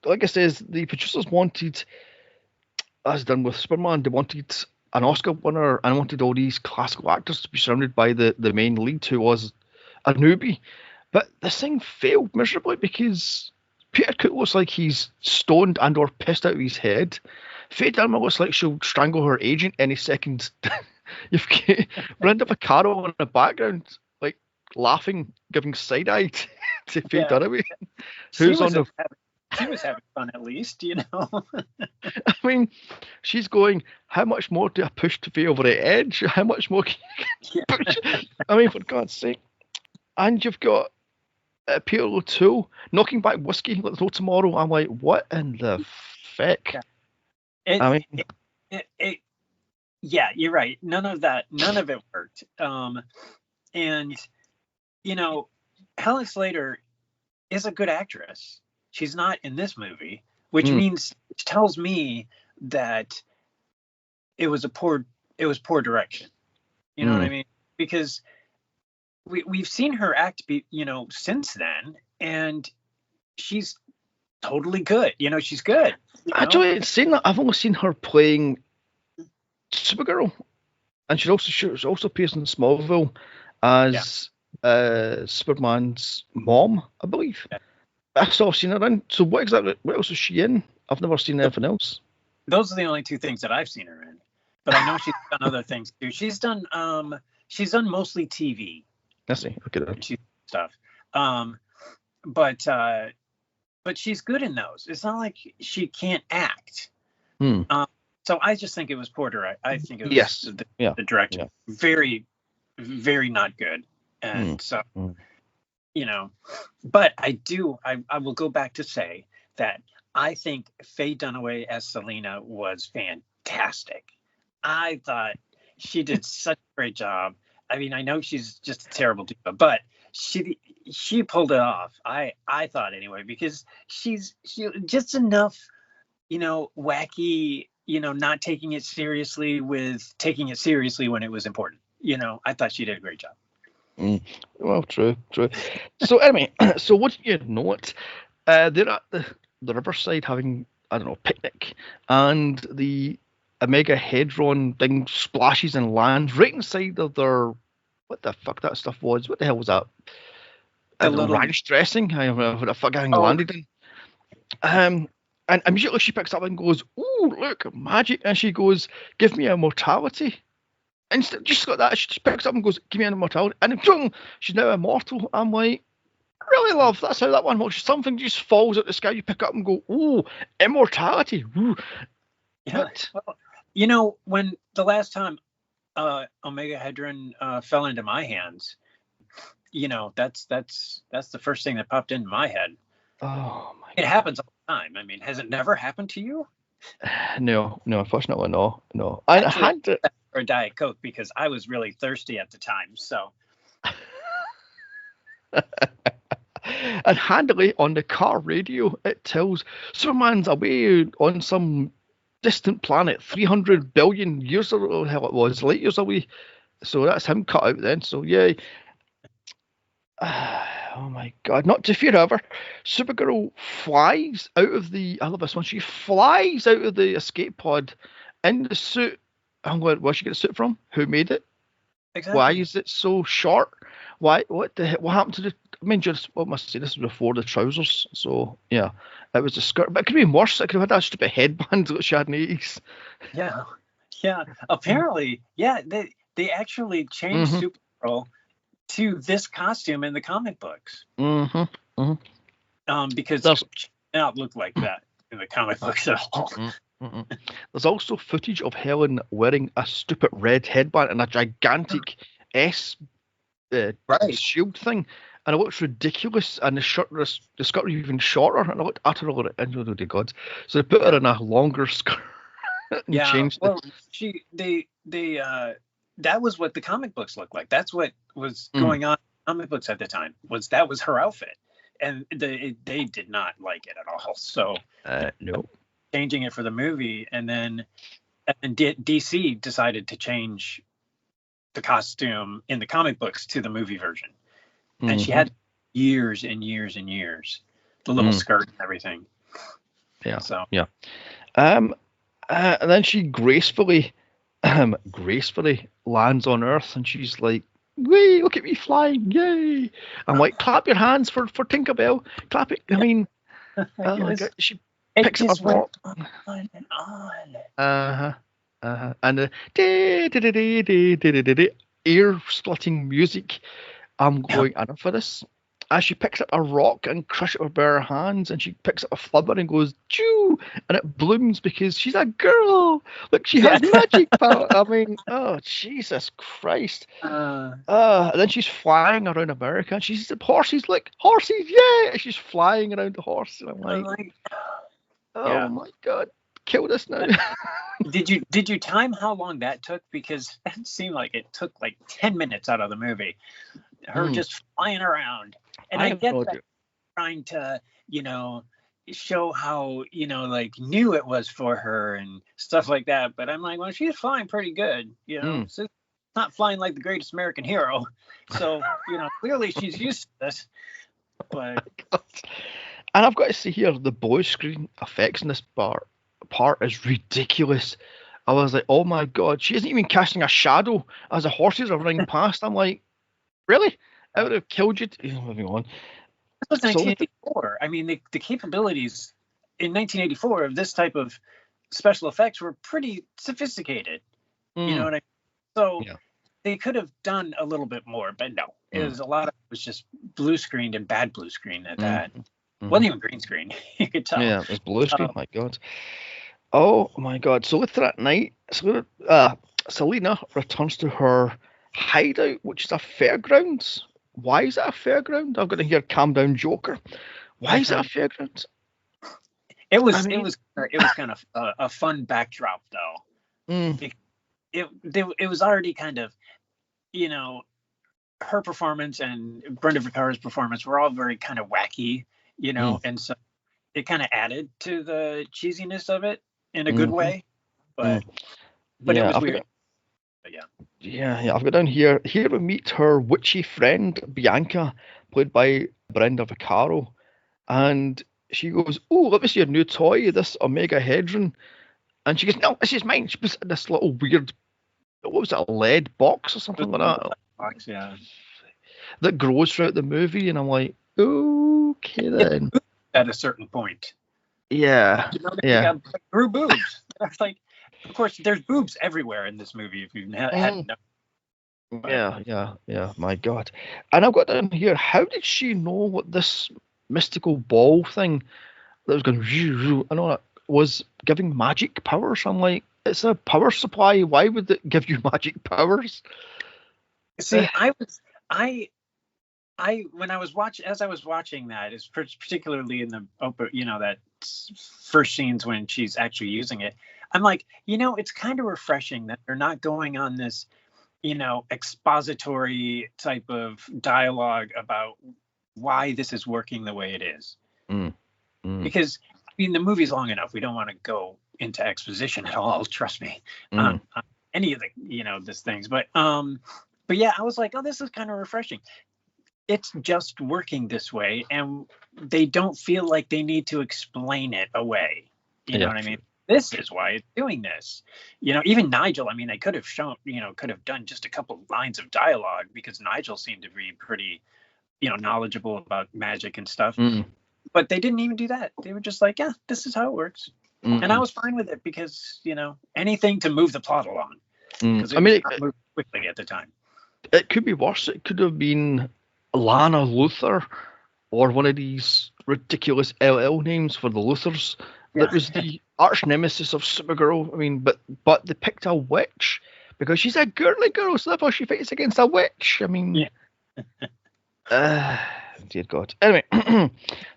like I says, the producers wanted, as done with Superman, they wanted an Oscar winner and wanted all these classical actors to be surrounded by the main lead, who was a newbie. But this thing failed miserably because Peter Cook looks like he's stoned and or pissed out of his head. Faye Dunaway looks like she'll strangle her agent any second. You've got Brenda Vaccaro in the background, like laughing, giving side eye to Faye Dunaway, who's on the. She was having fun, at least, you know. I mean, she's going, how much more do I push to Faye over the edge? How much more can you push? I mean, for God's sake. And you've got Peter O'Toole knocking back whiskey like no tomorrow. I'm like, what in the feck? Yeah, you're right. None of it worked. And, you know, Helen Slater is a good actress. She's not in this movie, which tells me that it was poor direction. You know what I mean? Because we've seen her act, since then, and she's totally good. You know, she's good. Actually, saying that, I've only seen her playing Supergirl, and she also appears in Smallville as Superman's mom, I believe. Yeah. That's all I've seen her in. So what else is she in? I've never seen anything else. Those are the only two things that I've seen her in. But I know she's done other things too. She's done mostly TV. I see. Look at that. Stuff. But she's good in those. It's not like she can't act. So I just think it was poor direction. I think it was the direction. Yeah. Very, very not good. And so you know, but I will go back to say that I think Faye Dunaway as Selena was fantastic. I thought she did such a great job. I mean, I know she's just a terrible diva, but she pulled it off. I thought anyway, because she just enough, wacky, not taking it seriously with taking it seriously when it was important. I thought she did a great job. Well, true. So anyway, so what do you note? They're at the riverside having, I don't know, picnic, and the Omega Hedron thing splashes and lands right inside of their, what the fuck that stuff was? What the hell was that? A little ranch dressing. I don't know what the fuck I landed in. And immediately she picks up and goes, "Ooh, look, magic!" And she goes, "Give me immortality." And just got that, she just picks up and goes, "Give me an immortality," and boom, she's now immortal. I'm like, really, love, that's how that one works. Something just falls out the sky, you pick up and go, "Ooh, immortality." Ooh. Yeah. Well, when the last time Omega Hedron fell into my hands, that's the first thing that popped into my head. Oh my! It happens all the time. I mean, has it never happened to you? No, unfortunately, no. I had to for a Diet Coke because I was really thirsty at the time. So, and handily on the car radio, it tells Superman's away on some distant planet, 300 billion years or hell it was, light years away. So that's him cut out then. So yeah. Oh my God! Not to fear ever. Supergirl flies out of the. I love this one. She flies out of the escape pod in the suit. I'm going, where'd she get the suit from? Who made it? Exactly. Why is it so short? Why? What the heck? What happened to the? I mean, just what must I say? This was before the trousers. So yeah, it was the skirt. But it could have been worse. It could have had that stupid headband that she had in the 80s. Yeah. Apparently, they actually changed Supergirl to this costume in the comic books. Because it did not look like that in the comic books at all. There's also footage of Helen wearing a stupid red headband and a gigantic S shield thing, and it looks ridiculous. And the skirt was even shorter, and it looked utterly oh God. So they put her in a longer skirt. And changed that was what the comic books looked like. That's what was going on in comic books at the time. Was her outfit, and they did not like it at all. So no, changing it for the movie, and then DC decided to change the costume in the comic books to the movie version, and she had years and years and years, the little skirt and everything. Yeah. So yeah. And then she gracefully lands on Earth, and she's like, "Wait, look at me flying, yay!" I'm like, "Clap your hands for Tinkerbell, clap it." I mean, Oh my god, she It picks up just a went rock. on and on. And the ear-splitting music. I'm Yeah, going enough for this. As she picks up a rock and crushes it with bare hands, and she picks up a flower and goes, "Chew!" and it blooms because she's a girl. Look, she yeah. has magic power. I mean, oh Jesus Christ! And then she's flying around America, and she sees the horses, like horses, yeah! And she's flying around the horse, and I'm I'm like, like, oh yeah. my god, kill this now! Did you time how long that took? Because it seemed like it took like 10 minutes out of the movie. Her just flying around. And I I have get no that idea. trying to, show how, like new it was for her and stuff like that. But I'm like, well, she's flying pretty good, Mm. So not flying like the greatest American hero. So, clearly she's used to this. But And I've got to say here, the blue screen effects in this part is ridiculous. I was like, oh my god, she isn't even casting a shadow as the horses are running past. I'm like, really? I would have killed you. Moving on. this was So 1984. I mean, the capabilities in 1984 of this type of special effects were pretty sophisticated. You know what I mean? So Yeah. they could have done a little bit more, but no. It Mm. was a lot of it was just blue screened and bad blue screen at that. Mhm. Wasn't even green screen. You could tell. Yeah, it was blue screen. My god. Oh my god. So later that night, Selena returns to her hideout, which is a fairgrounds. Why is it a fairground? I've got to hear "Calm Down, Joker." Why is it a fairground? It was I mean, it was kind of a fun backdrop though. mm, It was already kind of, her performance and Brenda Vaccara's performance were all very kind of wacky, and so it kind of added to the cheesiness of it in a good way. But it yeah, was weird. But yeah. yeah. I've got down here. Here we meet her witchy friend Bianca, played by Brenda Vaccaro, and she goes, "Oh, let me see your new toy, this Omega Hedron." And she goes, "No, this is mine." She puts it in this little weird, what was it, a lead box or something like that, Box, yeah. that grows throughout the movie, and I'm like, okay then. At a certain point. Yeah, They got grew boobs. That's like, of course, there's boobs everywhere in this movie. If you've had no, yeah. My God. And I've got down here, how did she know what this mystical ball thing that was going, I know that was giving magic powers? I'm like, it's a power supply. Why would it give you magic powers? See, when I was watching that, is particularly in the that first scenes when she's actually using it, I'm like, it's kind of refreshing that they're not going on this, expository type of dialogue about why this is working the way it is. Because the movie's long enough. We don't want to go into exposition at all. Trust me, on any of the this things. But yeah, I was like, oh, this is kind of refreshing. It's just working this way, and they don't feel like they need to explain it away. You know what I mean? This is why it's doing this. Even Nigel, I mean, they could have shown, could have done just a couple lines of dialogue, because Nigel seemed to be pretty, knowledgeable about magic and stuff. But they didn't even do that. They were just like, yeah, this is how it works. And I was fine with it because, anything to move the plot along. Because it was not moving quickly at the time. It could be worse. It could have been Lana Luthor, or one of these ridiculous LL names for the Luthors. That was the arch nemesis of Supergirl. I mean, but they picked a witch because she's a girly girl, so therefore she fights against a witch. I mean, dear God. Anyway,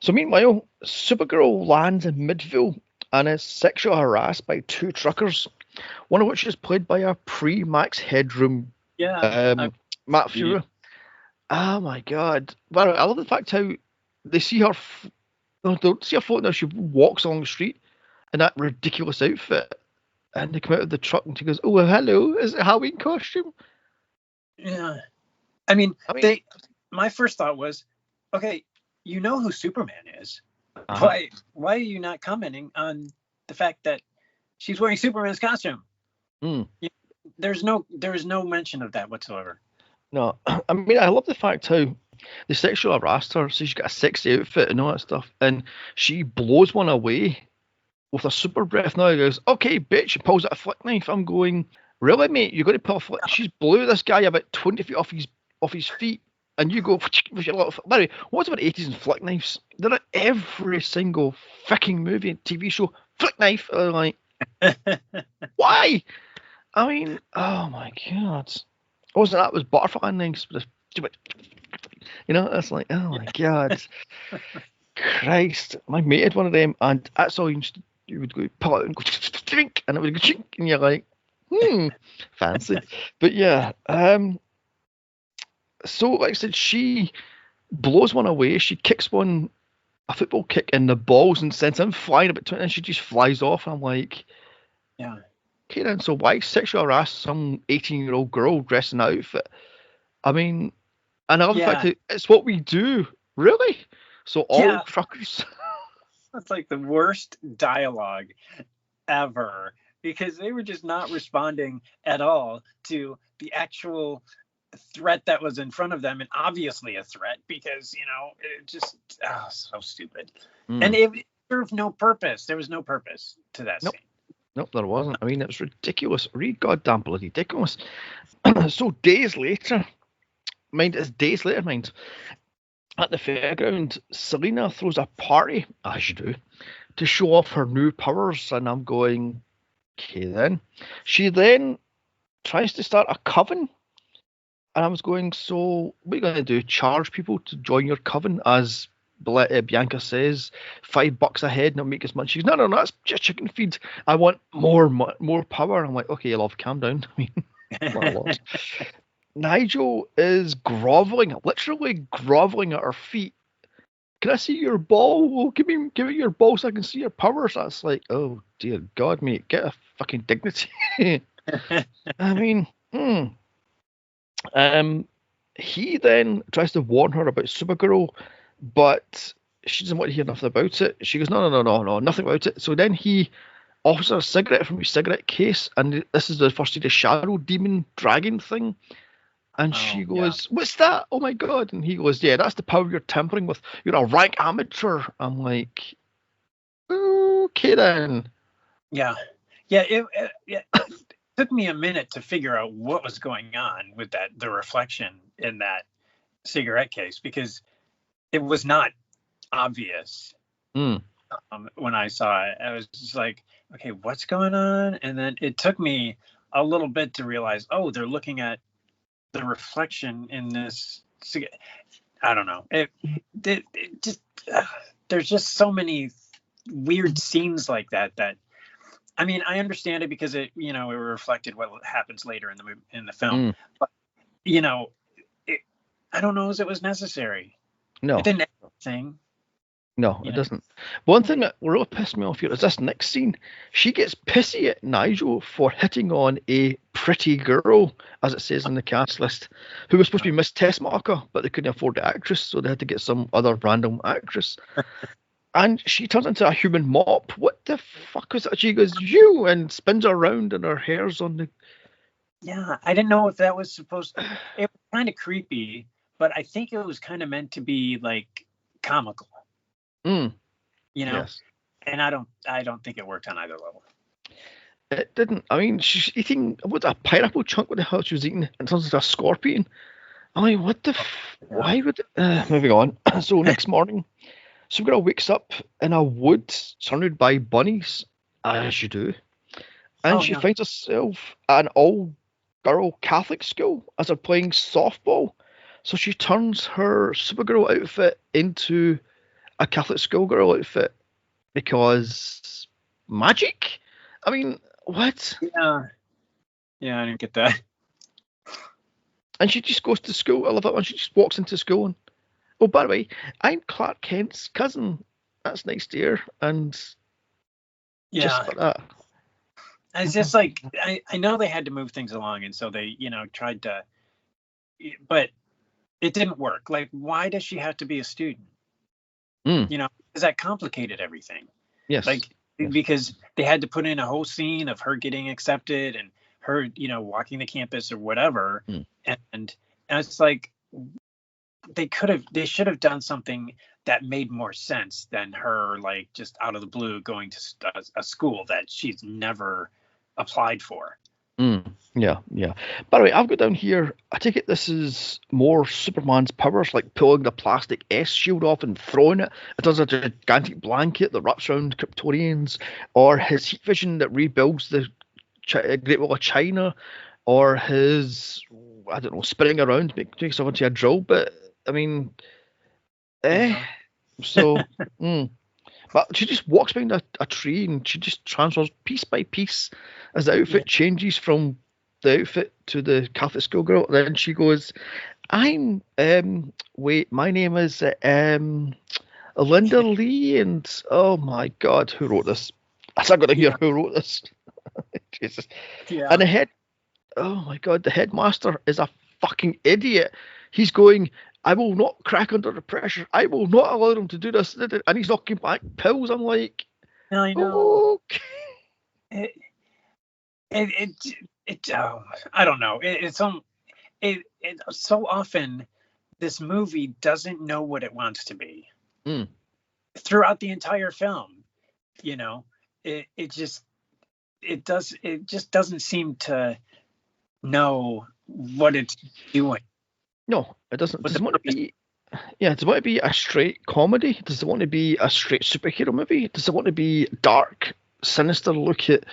so meanwhile, Supergirl lands in Midville and is sexually harassed by two truckers, one of which is played by a pre-Max Headroom Matt Fury. Oh my God! But I love the fact how they see her. Don't see her floating there. She walks along the street in that ridiculous outfit, and they come out of the truck, and she goes, "Oh, well, hello! Is it a Halloween costume?" Yeah, I mean, my first thought was, okay, you know who Superman is. Why are you not commenting on the fact that she's wearing Superman's costume? There's no mention of that whatsoever. No, I mean, I love the fact how They sexually harassed her, so she's got a sexy outfit and all that stuff, and she blows one away with a super breath. Now he goes, "Okay, bitch," she pulls out a flick knife. I'm going, "Really, mate? You're going to pull a flick?" She's blew this guy about 20 feet off his feet, and you go with your little. By the way, what's about 80s and flick knives? They're at every single fucking movie and TV show. Flick knife. I'm like, why? I mean, oh my god. Wasn't that was butterfly knives? You know, that's like, oh my god. Christ, my mate had one of them, and that's all you would go pull it and go drink, and it would go chink, and you're like, fancy. But yeah, so like I said, she blows one away. She kicks a football kick in the balls and sends him flying about 20, and she just flies off. I'm like, yeah. Okay, then, so why sexual harass some 18-year-old girl dressed in that outfit? I mean, and I love the fact that it's what we do, really. So all truckers. That's like the worst dialogue ever, because they were just not responding at all to the actual threat that was in front of them, and obviously a threat, because it just so stupid. And it served no purpose. There was no purpose to that scene. Nope, there wasn't. I mean, it was ridiculous. Goddamn bloody ridiculous. So days later, at the fairground, Selena throws a party, as you do, to show off her new powers, and I'm going, okay then. She then tries to start a coven, and I was going, so what are you going to do? Charge people to join your coven, as Bianca says, $5 a head, and it'll make as much. She's no, that's just chicken feed. I want more power. I'm like, okay, love, calm down. I mean, my lord. Nigel is literally groveling at her feet. Can I see your ball? Give me your ball so I can see your powers. That's like, oh dear God, mate, get a fucking dignity. I mean, he then tries to warn her about Supergirl, but she doesn't want to hear nothing about it. She goes, no, nothing about it. So then he offers her a cigarette from his cigarette case, and this is the first of the shadow demon dragon thing. And she goes, what's that? Oh my God. And he goes, yeah, that's the power you're tampering with. You're a rank amateur. I'm like, okay then. Yeah. It took me a minute to figure out what was going on with the reflection in that cigarette case, because it was not obvious. When I saw it, I was just like, okay, what's going on? And then it took me a little bit to realize, they're looking at the reflection in this. I don't know. It just there's just so many weird scenes like that. I mean, I understand it because it reflected what happens later in the film. But I don't know if it was necessary. No, it didn't add anything. No, it doesn't. One thing that really pissed me off here is this next scene. She gets pissy at Nigel for hitting on a pretty girl, as it says in the cast list, who was supposed to be Miss Tessmacher, but they couldn't afford the actress, so they had to get some other random actress. And she turns into a human mop. What the fuck was that? She goes, you, and spins her around, and her hair's on the... Yeah, I didn't know if that was supposed to... It was kind of creepy, but I think it was kind of meant to be, like, comical. Yes. And I don't think it worked on either level. It didn't. I mean, she's eating a pineapple chunk. What the hell she was eating? And turns into a scorpion. I mean, what the? Why would? Moving on. So next morning, Supergirl wakes up in a wood surrounded by bunnies, as you do, and she finds herself at an all-girl Catholic school as they're playing softball. So she turns her Supergirl outfit into a Catholic schoolgirl outfit because magic? I mean, what? Yeah, I didn't get that. And she just goes to school. I love that one. She just walks into school and, oh, by the way, I'm Clark Kent's cousin. That's nice to hear. And just like that. It's just like, I know they had to move things along, and so they, tried to, but it didn't work. Like, why does she have to be a student? Because that complicated everything. Yes. Because they had to put in a whole scene of her getting accepted and her, walking the campus or whatever. And it's like, they should have done something that made more sense than her like just out of the blue going to a school that she's never applied for. Yeah. By the way, I've got down here, I take it this is more Superman's powers, like pulling the plastic S shield off and throwing it. It does a gigantic blanket that wraps around Kryptonians, or his heat vision that rebuilds the Great Wall of China, or his, I don't know, spinning around, makes someone into a drill bit. I mean, So, but she just walks behind a tree and she just transfers piece by piece as the outfit changes from the outfit to the Catholic schoolgirl. Then she goes, "I'm wait, my name is Linda Lee, and oh my God, who wrote this? I still got to hear who wrote this. Jesus. Yeah. And oh my God, the headmaster is a fucking idiot. He's going, I will not crack under the pressure. I will not allow them to do this. And he's knocking back pills. I'm like, I know. Okay. I don't know. It's so often this movie doesn't know what it wants to be. Throughout the entire film, you know, it just doesn't seem to know what it's doing. No, it doesn't. Does it want to be? Yeah, does it want to be a straight comedy? Does it want to be a straight superhero movie? Does it want to be dark, sinister look at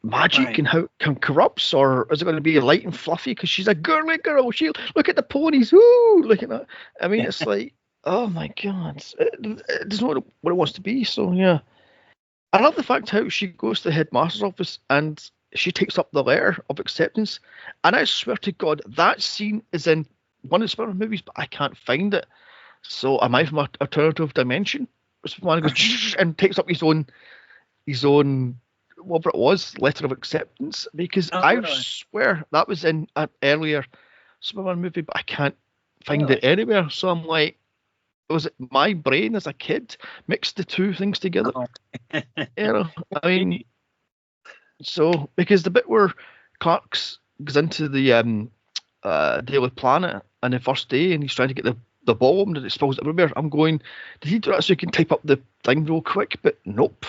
magic and how it can corrupts, or is it going to be light and fluffy because she's a girly girl? She look at the ponies, woo! Look at that. I mean, it's like, oh my God, it doesn't know what it wants to be. So yeah, I love the fact how she goes to the headmaster's office and she takes up the letter of acceptance, and I swear to God, that scene is in one of the Spider-Man movies, but I can't find it. So am I from an alternative dimension? Spider-Man goes and takes up his own whatever it was, letter of acceptance, because I swear that was in an earlier Superman movie, but I can't find it anywhere. So I'm like, was it my brain as a kid mixed the two things together? You know, I mean, so because the bit where Clark goes into the Daily Planet on the first day and he's trying to get the bomb and it spills everywhere, I'm going, did he do that so he can type up the thing real quick? But nope,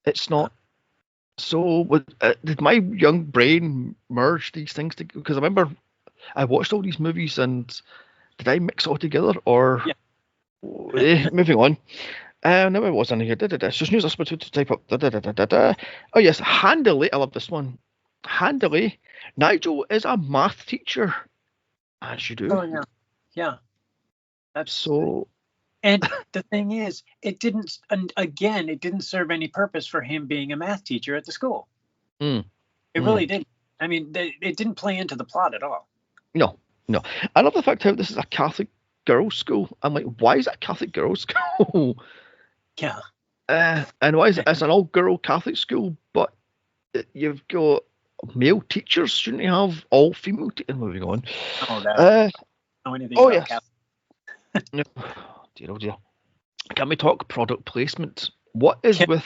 it's not. So did my young brain merge these things together? Because I remember I watched all these movies and did I mix it all together? Or moving on. No, it wasn't here. So news us to type up. Oh yes, handily. I love this one. Handily, Nigel is a math teacher, as you do. Oh yeah. That's so. And the thing is, it didn't serve any purpose for him being a math teacher at the school. It really didn't. I mean, it didn't play into the plot at all. No. I love the fact how this is a Catholic girls' school. I'm like, why is it a Catholic girls' school? Yeah. And why is it? It's an all-girl Catholic school, but you've got male teachers. Shouldn't you have all female teachers? Moving on. Oh, yes. No. Dear. Can we talk product placement? What is with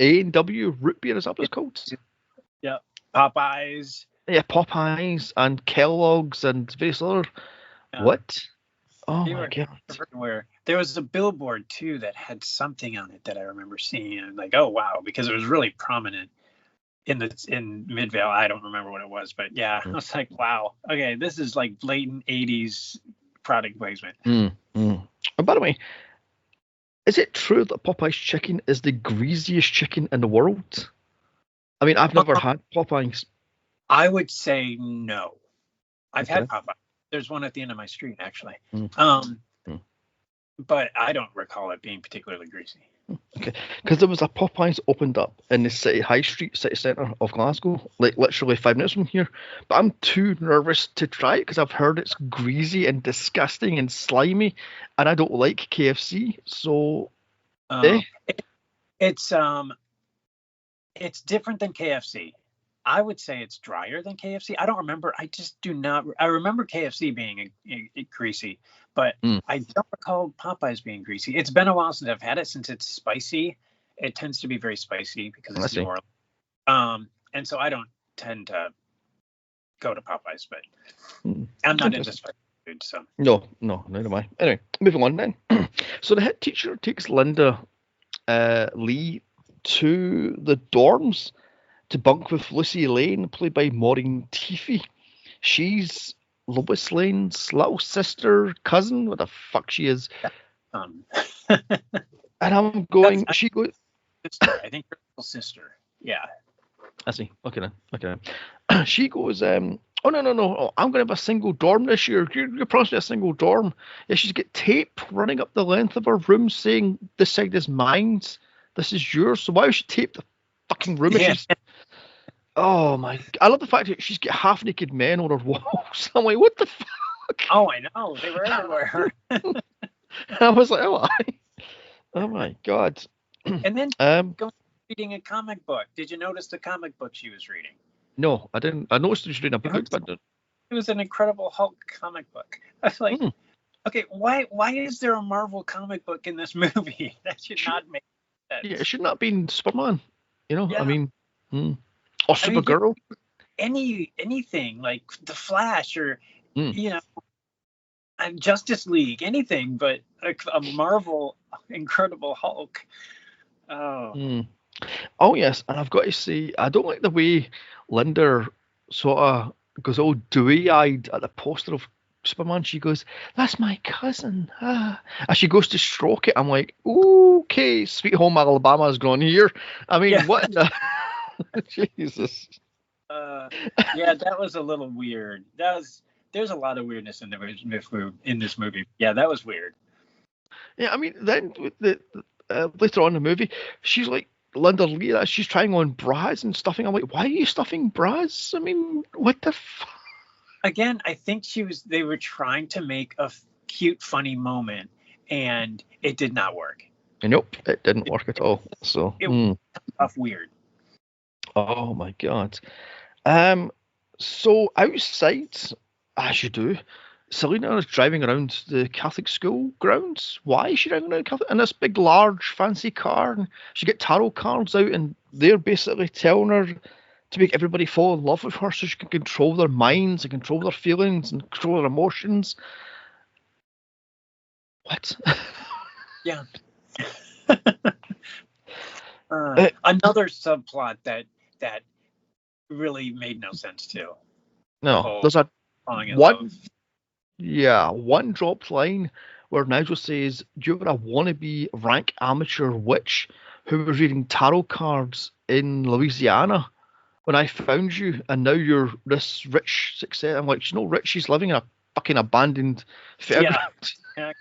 A&W root beer? Is that what it's called? Yeah. Popeyes. Yeah, Popeyes and Kellogg's and various other. What? Oh my God. Everywhere. There was a billboard too that had something on it that I remember seeing, and like, oh wow, because it was really prominent in Midvale. I don't remember what it was, but yeah, I was like, wow, okay, this is like blatant 80s product placement. And by the way, is it true that Popeye's chicken is the greasiest chicken in the world? I mean, I've never had Popeye's. I would say no. I've had Popeye. There's one at the end of my street, actually. But I don't recall it being particularly greasy. Okay, because there was a Popeyes opened up in the city centre of Glasgow, like literally 5 minutes from here. But I'm too nervous to try it because I've heard it's greasy and disgusting and slimy, and I don't like KFC. So, it's different than KFC. I would say it's drier than KFC. I don't remember. I just do not. I remember KFC being greasy, but I don't recall Popeyes being greasy. It's been a while since I've had it. Since it's spicy, it tends to be very spicy because it's New Orleans. And so I don't tend to go to Popeyes, but I'm not into spice. Good, so. No, neither am I. Anyway, moving on then. So the head teacher takes Linda Lee to the dorms to bunk with Lucy Lane, played by Maureen Teefy. She's Lois Lane's little sister, cousin, what the fuck she is. Um, And I'm going, she goes... Sister. I think her little sister. Yeah. I see. Okay then. She goes, oh, no. Oh, I'm going to have a single dorm this year. You're promised me a single dorm. Yeah, she's got tape running up the length of her room saying, this side is mine. This is yours. So why would she tape the fucking room? Yeah. Oh my! I love the fact that she's got half-naked men on her walls. I'm like, what the fuck? Oh, I know. They were everywhere. I was like, oh my god. And then going reading a comic book. Did you notice the comic book she was reading? No, I didn't. I noticed she was reading a book, but It was an Incredible Hulk comic book. I was like, okay, why is there a Marvel comic book in this movie? That should not make sense. Yeah, it should not have been Superman. You know, Yeah. I mean, or Supergirl. Anything like the Flash or you know, Justice League, anything but a Marvel Incredible Hulk. Oh yes, and I've got to say, I don't like the way Linda sort of goes all dewy-eyed at the poster of Superman. She goes, "That's my cousin." As she goes to stroke it, I'm like, "Okay, Sweet Home Alabama's gone here." I mean, what? The... Jesus. Yeah, that was a little weird. There's a lot of weirdness in this movie. Yeah, that was weird. Yeah, I mean, then later on in the movie, she's like, Linda Lee, she's trying on bras and stuffing. I'm like, why are you stuffing bras? I mean, what the fuck? Again, I think they were trying to make a cute, funny moment, and it did not work. Nope, it didn't work at all. So it was tough, weird. Oh my god. So outside, as you do, Selena is driving around the Catholic school grounds. Why is she driving around in this big, large, fancy car? And she get tarot cards out, and they're basically telling her to make everybody fall in love with her, so she can control their minds and control their feelings and control their emotions. What? Yeah. Another subplot that really made no sense too. No, there's one dropped line where Nigel says, "You were a wannabe rank amateur witch who was reading tarot cards in Louisiana when I found you, and now you're this rich success." I'm like, she's not rich, she's living in a fucking abandoned fairground. Yeah.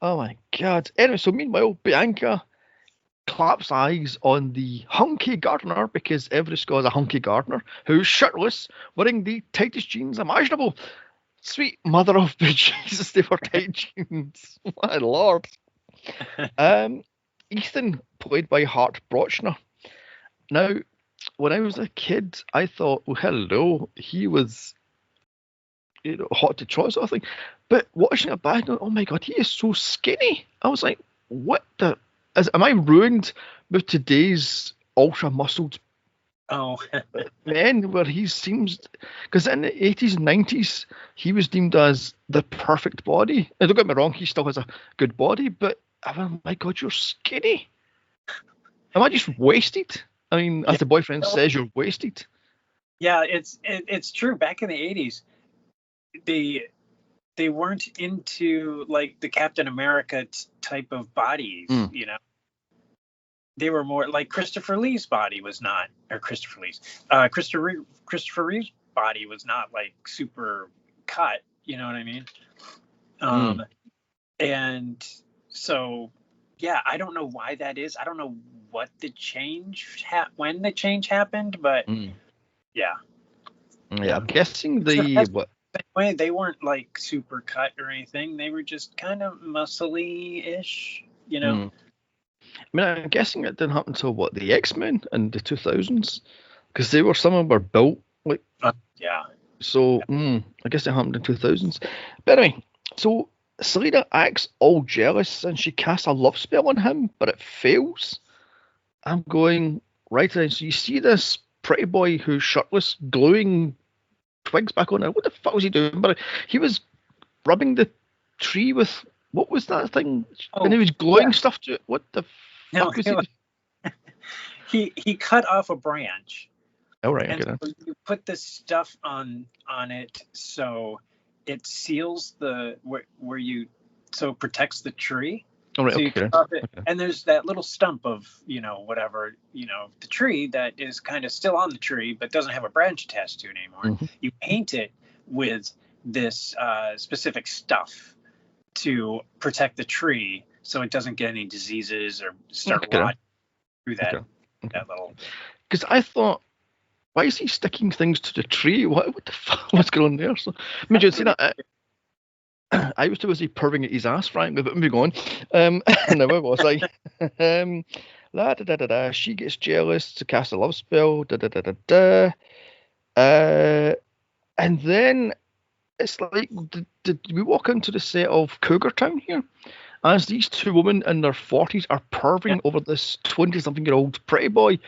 Oh my god. Anyway, so meanwhile, Bianca claps eyes on the hunky gardener, because every Scot is a hunky gardener, who's shirtless, wearing the tightest jeans imaginable. Sweet mother of Jesus, they were tight jeans. My lord. Ethan, played by Hart Brochner. Now, when I was a kid, I thought, well, hello, he was hot to trot sort of thing. But watching it back, oh my god, he is so skinny. I was like, what the... am I ruined with today's ultra-muscled men, where he seems... Because in the 80s and 90s, he was deemed as the perfect body. And don't get me wrong, he still has a good body, but oh my god, you're skinny. Am I just wasted? I mean, as the boyfriend says, you're wasted. Yeah, it's true. Back in the 80s, they weren't into like the Captain America type of bodies, you know. They were more like Christopher Reeve's body was not like super cut, you know what I mean? And so yeah, I don't know why that is. I don't know what the change when the change happened, but yeah, I'm guessing they weren't like super cut or anything. They were just kind of muscly-ish, you know. I mean, I'm guessing it didn't happen until the X-Men in the 2000s, because some of them were built like So I guess it happened in 2000s. But anyway, so Selena acts all jealous and she casts a love spell on him, but it fails. I'm going right then. So you see this pretty boy who's shirtless, glowing twigs back on there. What the fuck was he doing? But he was rubbing the tree with, what was that thing? And he was gluing stuff to it. What the fuck was he? He cut off a branch. Oh, right, and okay. So you put this stuff on it so it seals where you, so it protects the tree. Oh, right, so you okay. cut off it, and there's that little stump of, whatever, the tree that is kind of still on the tree but doesn't have a branch attached to it anymore. Mm-hmm. You paint it with this specific stuff to protect the tree so it doesn't get any diseases or start rotting through that little. Because I thought, why is he sticking things to the tree? What the fuck? What's going on there? So, I mean, you see that. I was too busy purring at his ass, frankly, but moving on. Now, where was I? La da da da da. She gets jealous to cast a love spell. Da da da da da. And then it's like, did we walk into the set of Cougar Town here? As these two women in their 40s are perving over this 20-something-year-old pretty boy.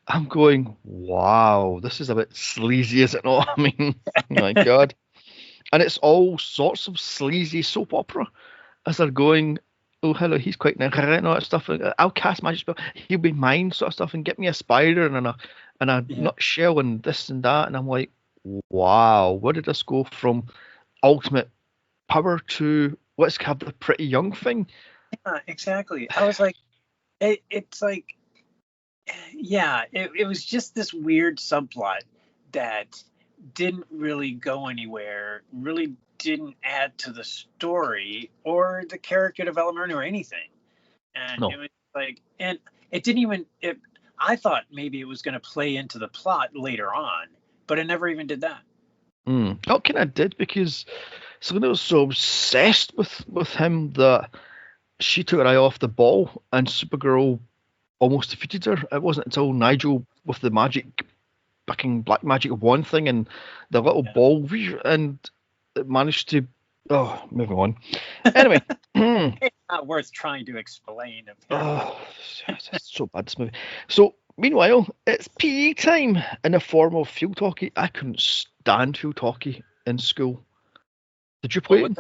I'm going, wow, this is a bit sleazy, is it not? I mean, my God. And it's all sorts of sleazy soap opera as they're going, oh, hello, he's quite nice, and all that stuff. I'll cast magic spell, he'll be mine, sort of stuff, and get me a spider and a nutshell and this and that. And I'm like, wow, where did this go from ultimate power to let's have the pretty young thing? Yeah, exactly. I was like, it's like, yeah, it was just this weird subplot that didn't really go anywhere, really didn't add to the story or the character development or anything. And it was like, and it didn't even, I thought maybe it was going to play into the plot later on, but it never even did that. Oh, kind of did, because Selena was so obsessed with him that she took her eye off the ball and Supergirl almost defeated her. It wasn't until Nigel with the magic, fucking black magic wand thing and the little ball, and it managed to. Oh, moving on. Anyway, it's not worth trying to explain. Oh, it's so bad, this movie. So, meanwhile, it's PE time in the form of field hockey. I couldn't stand field hockey in school. Did you play it?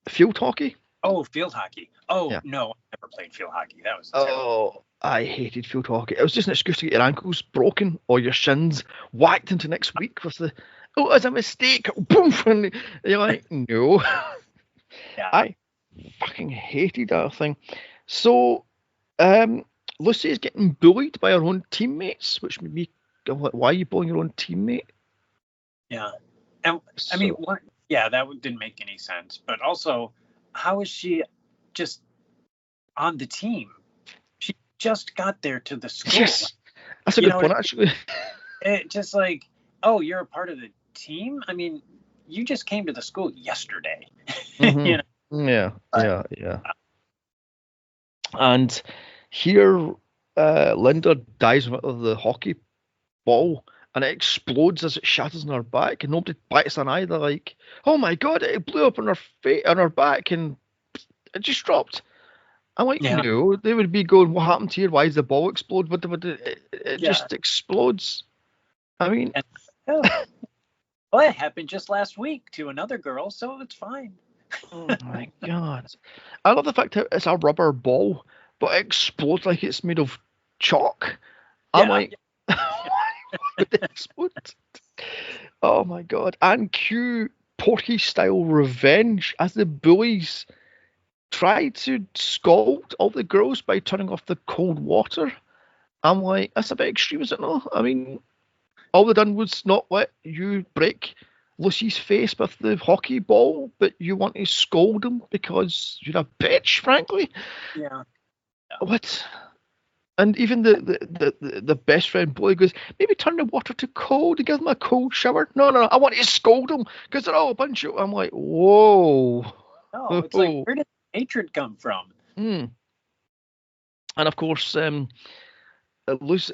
Field hockey? Oh, field hockey. Oh, yeah. No, I never played field hockey. That was terrible. I hated field hockey. It was just an excuse to get your ankles broken or your shins whacked into next week with the, oh, it's a mistake. Boom! And you're like, no. Yeah. I fucking hated that thing. So, Lucy is getting bullied by her own teammates, which made me go, why are you bullying your own teammate? Yeah. And I mean, that didn't make any sense. But also, how is she just on the team? She just got there to the school. Yes, that's a good point, actually. It just like, oh, you're a part of the team? I mean, you just came to the school yesterday. Mm-hmm. Yeah. And here, Linda dies with the hockey ball, and it explodes as it shatters on her back, and nobody bites an eye. They're like, "Oh my God, it blew up on her face, on her back, and it just dropped." I'm like, no, they would be going, "What happened here? Why is the ball explode?" But it just explodes. I mean, well, it happened just last week to another girl, so it's fine. Oh my God! I love the fact that it's a rubber ball, but it explodes like it's made of chalk. I'm like, why would it explode? Oh my God! And cue Porky style revenge as the bullies try to scald all the girls by turning off the cold water. I'm like, that's a bit extreme, is it not? I mean, all they done was not let you break Lucy's face with the hockey ball, but you want to scold him because you're a bitch, frankly. Yeah. What? And even the best friend bully goes, maybe turn the water to cold and give them a cold shower. No, I want to scold them because they're all a bunch of. I'm like, whoa. No, it's like, where did hatred come from? And of course, Lucy,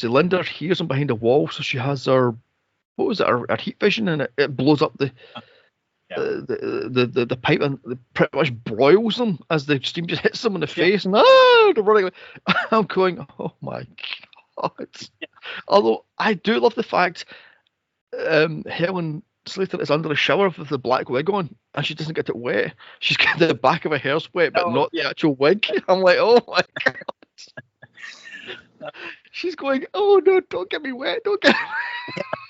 Linda hears him behind a wall, so she has her. What was it? Her heat vision, and it blows up the pipe and pretty much broils them as the steam just hits them in the face, and they're running away. I'm going, oh my God. Although I do love the fact Helen Slater is under the shower with the black wig on, and she doesn't get it wet. She's got the back of her hair's wet, but not the actual wig. I'm like, oh my god. She's going, oh no, don't get me wet, don't get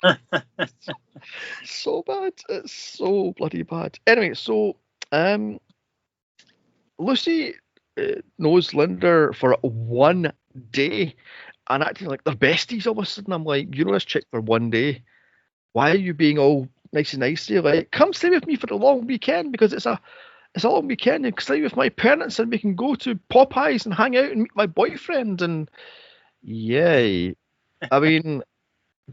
me wet. So bad. It's so bloody bad. Anyway, so Lucy knows Linda for 1 day and acting like they're besties all of a sudden. I'm like, you know this chick for 1 day. Why are you being all nice and nice here? Like, come stay with me for the long weekend because it's a long weekend. You can stay with my parents and we can go to Popeyes and hang out and meet my boyfriend and yay. I mean,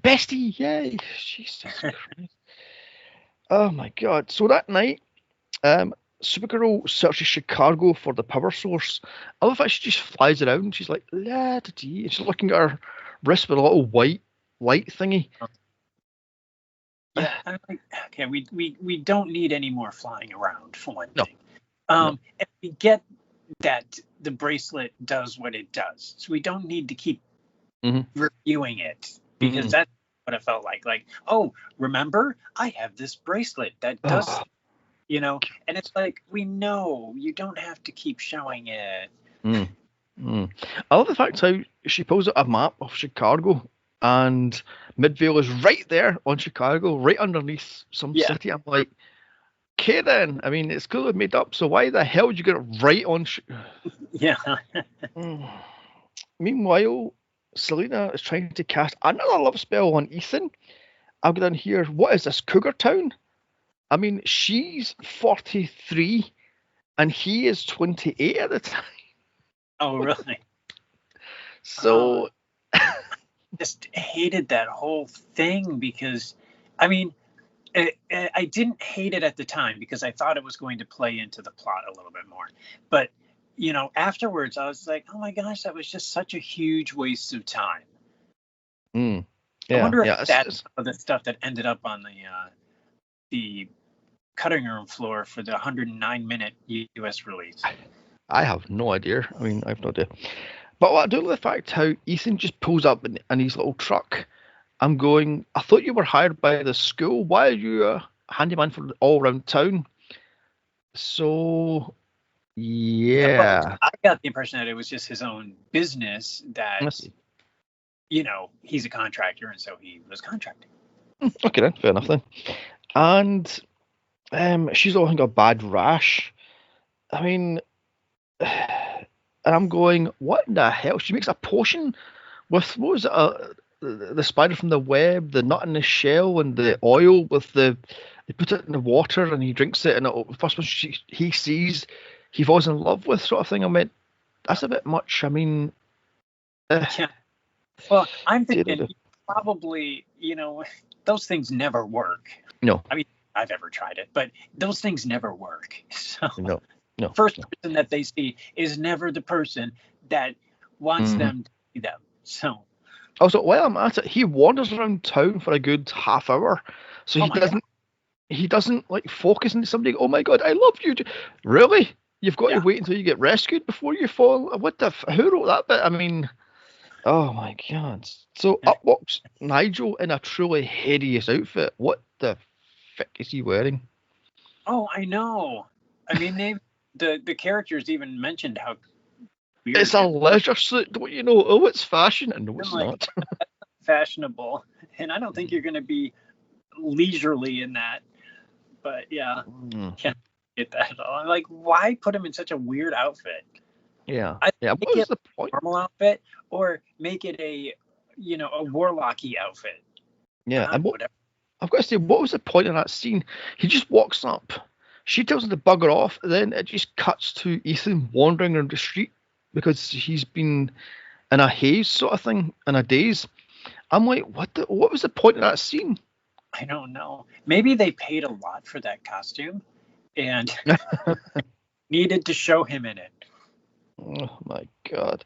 bestie, yay. Jesus Christ. Oh my god. So that night, Supergirl searches Chicago for the power source. I love how she just flies around. She's like, la da dee. And she's looking at her wrist with a little white light thingy. Yeah, I'm like, okay, we don't need any more flying around for one thing. No. And we get that the bracelet does what it does, so we don't need to keep reviewing it because that's what it felt like. Like, oh, remember, I have this bracelet that does, and it's like, we know you don't have to keep showing it. I love the fact how she pulls out a map of Chicago and Midvale is right there on Chicago, right underneath some city. I'm like, okay then. I mean, it's clearly made up, so why the hell would you get it right on Meanwhile, Selena is trying to cast another love spell on Ethan. I'll get in here. What is this, Cougar Town? I mean, she's 43 and he is 28 at the time. Oh, really? So... just hated that whole thing because, I mean, I didn't hate it at the time because I thought it was going to play into the plot a little bit more. But, afterwards I was like, oh my gosh, that was just such a huge waste of time. I wonder if that's some of the stuff that ended up on the cutting room floor for the 109-minute US release. I have no idea. I mean, I have no idea. But what I do like the fact how Ethan just pulls up in his little truck. I'm going, I thought you were hired by the school. Why are you a handyman for all around town? So, yeah. Well, I got the impression that it was just his own business that, he's a contractor and so he was contracting. Okay then, fair enough then. And she's all got a bad rash. I mean... And I'm going, what in the hell? She makes a potion with, what was it, the spider from the web, the nut in the shell, and the oil with they put it in the water and he drinks it, and the first one he sees, he falls in love with, sort of thing. I mean, that's a bit much. I mean... yeah. Well, I'm thinking probably, those things never work. No. I mean, I've ever tried it, but those things never work. So... No. First person that they see is never the person that wants them to see them. So. Also, while I'm at it, he wanders around town for a good half hour, so he doesn't like focus on somebody. Oh my god, I love you. Really? You've got to wait until you get rescued before you fall. What the? Who wrote that bit? I mean, oh my god. So up walks Nigel in a truly hideous outfit. What the frick is he wearing? Oh, I know. I mean, the characters even mentioned how weird it's a leisure suit, don't you know? Oh, it's fashion, and no, it's not. That's fashionable, and I don't think you're going to be leisurely in that. But yeah, can't get that at all. I'm like, why put him in such a weird outfit? Yeah, What was the point? Normal outfit, or make it a warlocky outfit. Yeah, and I've got to say, what was the point of that scene? He just walks up. She tells him to bugger off, then it just cuts to Ethan wandering around the street because he's been in a haze sort of thing, in a daze. I'm like, what was the point of that scene? I don't know. Maybe they paid a lot for that costume and needed to show him in it. Oh my god.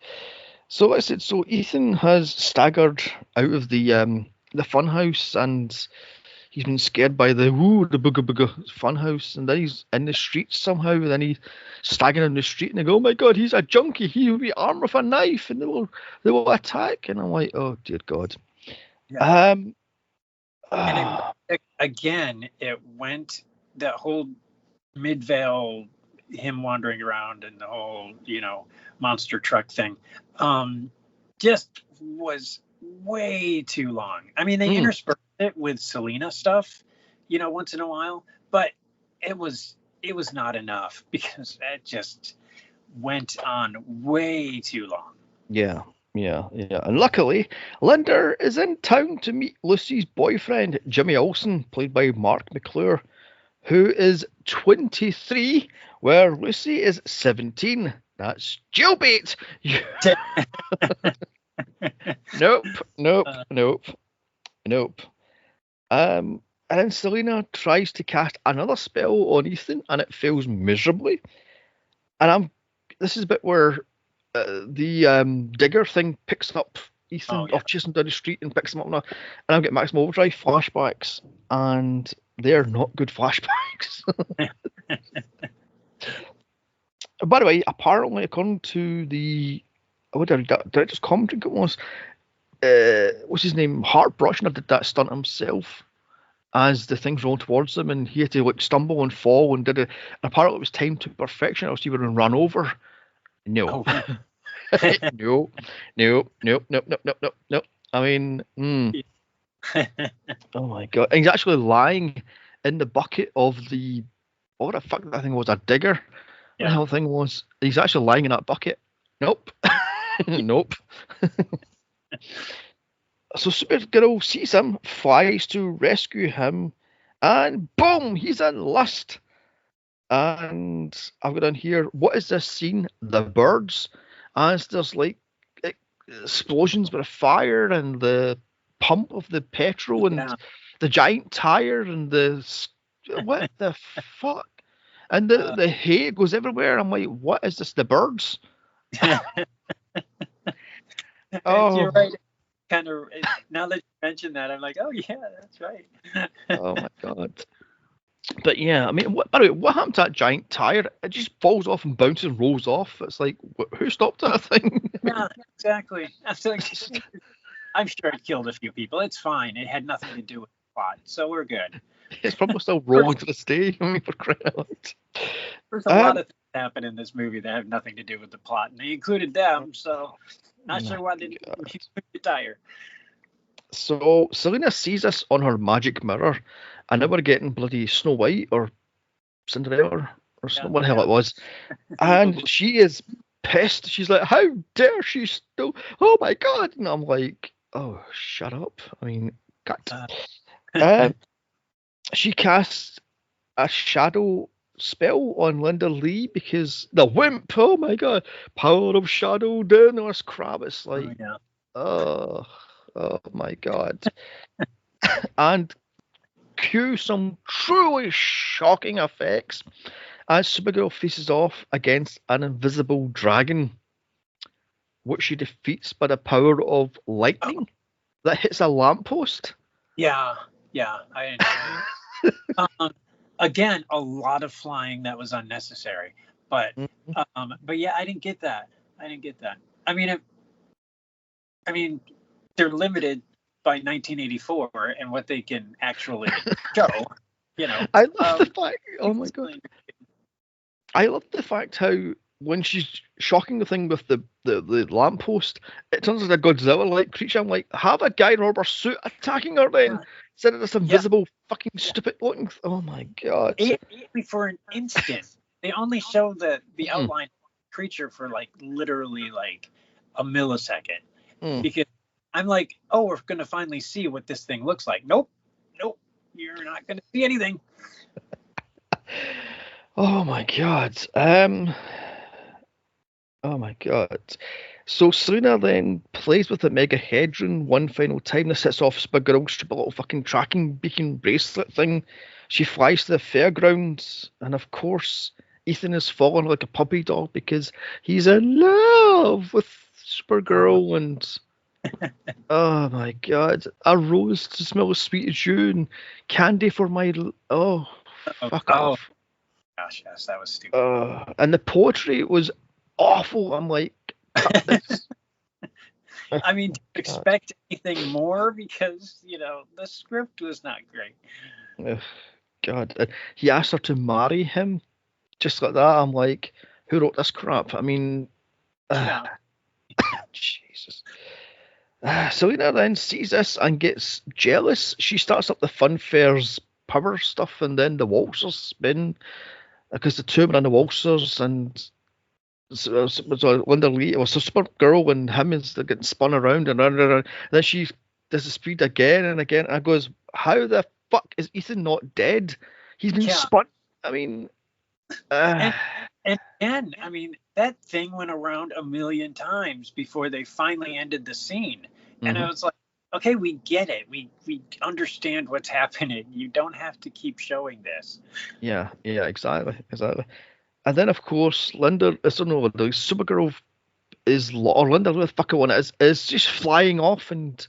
So like I said, so Ethan has staggered out of the funhouse and he's been scared by the booga booga funhouse, and then he's in the streets somehow, and then he's staggering in the street, and they go, oh my god, he's a junkie, he will be armed with a knife, and they will attack, and I'm like, oh dear god. Yeah. And it went that whole Midvale, him wandering around and the whole, monster truck thing, just was way too long. I mean, they interspersed it with Selena stuff, once in a while, but it was not enough because it just went on way too long. Yeah. And luckily, Linda is in town to meet Lucy's boyfriend, Jimmy Olsen, played by Mark McClure, who is 23, where Lucy is 17. That's jailbait. Nope. And then Selena tries to cast another spell on Ethan, and it fails miserably. And this is a bit where the digger thing picks up Ethan off chasing down the street and picks him up, and I'm getting Maximum Overdrive flashbacks, and they're not good flashbacks. By the way, apparently, according to the director's commentary, it was what's his name, Hart Brushner did that stunt himself as the things rolled towards him, and he had to stumble and fall and did it. And apparently, it was timed to perfection, else he would have run over. No. No. I mean, oh my god. And he's actually lying in the bucket of what the fuck that thing was, a digger? What the hell thing was? He's actually lying in that bucket. Nope. Nope. So Supergirl sees him, flies to rescue him, and boom, he's in lust. And I've got on here, what is this scene? The birds. As there's explosions with a fire and the pump of the petrol and the giant tire and what the fuck? And the hay goes everywhere. I'm like, what is this? The birds? Oh, you're right. Kind of. Now that you mention that, I'm like, oh yeah, that's right. Oh my god. But yeah, I mean, by the way, what happened to that giant tire? It just falls off and bounces and rolls off. It's like, who stopped that thing? Yeah, exactly. I'm sure it killed a few people. It's fine. It had nothing to do with the plot, so we're good. It's probably still rolling to this day. I mean, for crying out. There's a lot of things happen in this movie that have nothing to do with the plot, and they included them, so not sure why they didn't include the tire. So Selena sees this on her magic mirror, and now we're getting bloody Snow White or Cinderella or what the hell it was, and she is pissed. She's like, "How dare she still? Oh my god!" And I'm like, "Oh, shut up!" I mean, cut. She casts a shadow spell on Linda Lee because the wimp. Oh my god, power of shadow down this crap. It's like, oh my god. And cue some truly shocking effects as Supergirl faces off against an invisible dragon, which she defeats by the power of lightning that hits a lamppost. Yeah, I enjoyed. Again, a lot of flying that was unnecessary, but yeah, I didn't get that. I mean, they're limited by 1984 and what they can actually show. I love the fact. Oh my god! I love the fact how when she's shocking the thing with the lamppost, it turns into a Godzilla-like creature. I'm like, have a guy in a rubber suit attacking her then, instead of this invisible fucking stupid looking. Oh my god! It ate me for an instant. They only show the outline of the creature for literally a millisecond, because I'm like, oh, we're gonna finally see what this thing looks like. Nope, you're not gonna see anything. Oh my god. Oh my god. So Selena then plays with the Mega Hedron one final time. This sets off Supergirl's stupid little fucking tracking beacon bracelet thing. She flies to the fairgrounds, and of course, Ethan is falling like a puppy dog because he's in love with Supergirl and oh my god, a rose to smell as sweet as you and candy for my fuck off. Gosh, yes, that was stupid. And the poetry was awful. I'm like, cut this. I mean, do you expect anything more? Because, the script was not great. Ugh, God. He asked her to marry him just like that. I'm like, who wrote this crap? I mean, Yeah. Jesus. Selena then sees this and gets jealous. She starts up the Funfair's power stuff, and then the waltzers spin because the two were in the waltzers, and so Linda Lee, it was a Supergirl, and him is getting spun around and around and around. Then she does the speed again and again, and I goes, how the fuck is Ethan not dead? He's been spun. I mean, and I mean, that thing went around a million times before they finally ended the scene, and I was like, okay, we get it. We understand what's happening. You don't have to keep showing this. Yeah, exactly. And then, of course, Linda, the Supergirl or Linda, whatever the fuck one is just flying off, and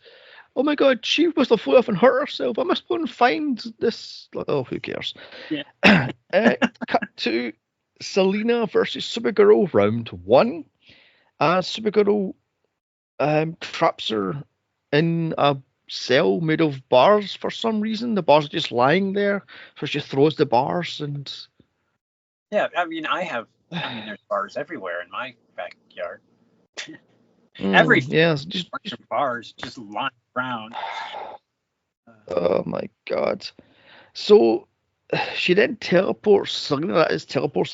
oh my god, she must have flown off and hurt herself. I must go and find this. Oh, who cares? Yeah. Cut to Selena versus Supergirl, round 1. Supergirl traps her in a cell made of bars for some reason. The bars are just lying there, so she throws the bars and. Yeah, I mean, there's bars everywhere in my backyard. Just bars just lying around. Oh my god. So she then teleports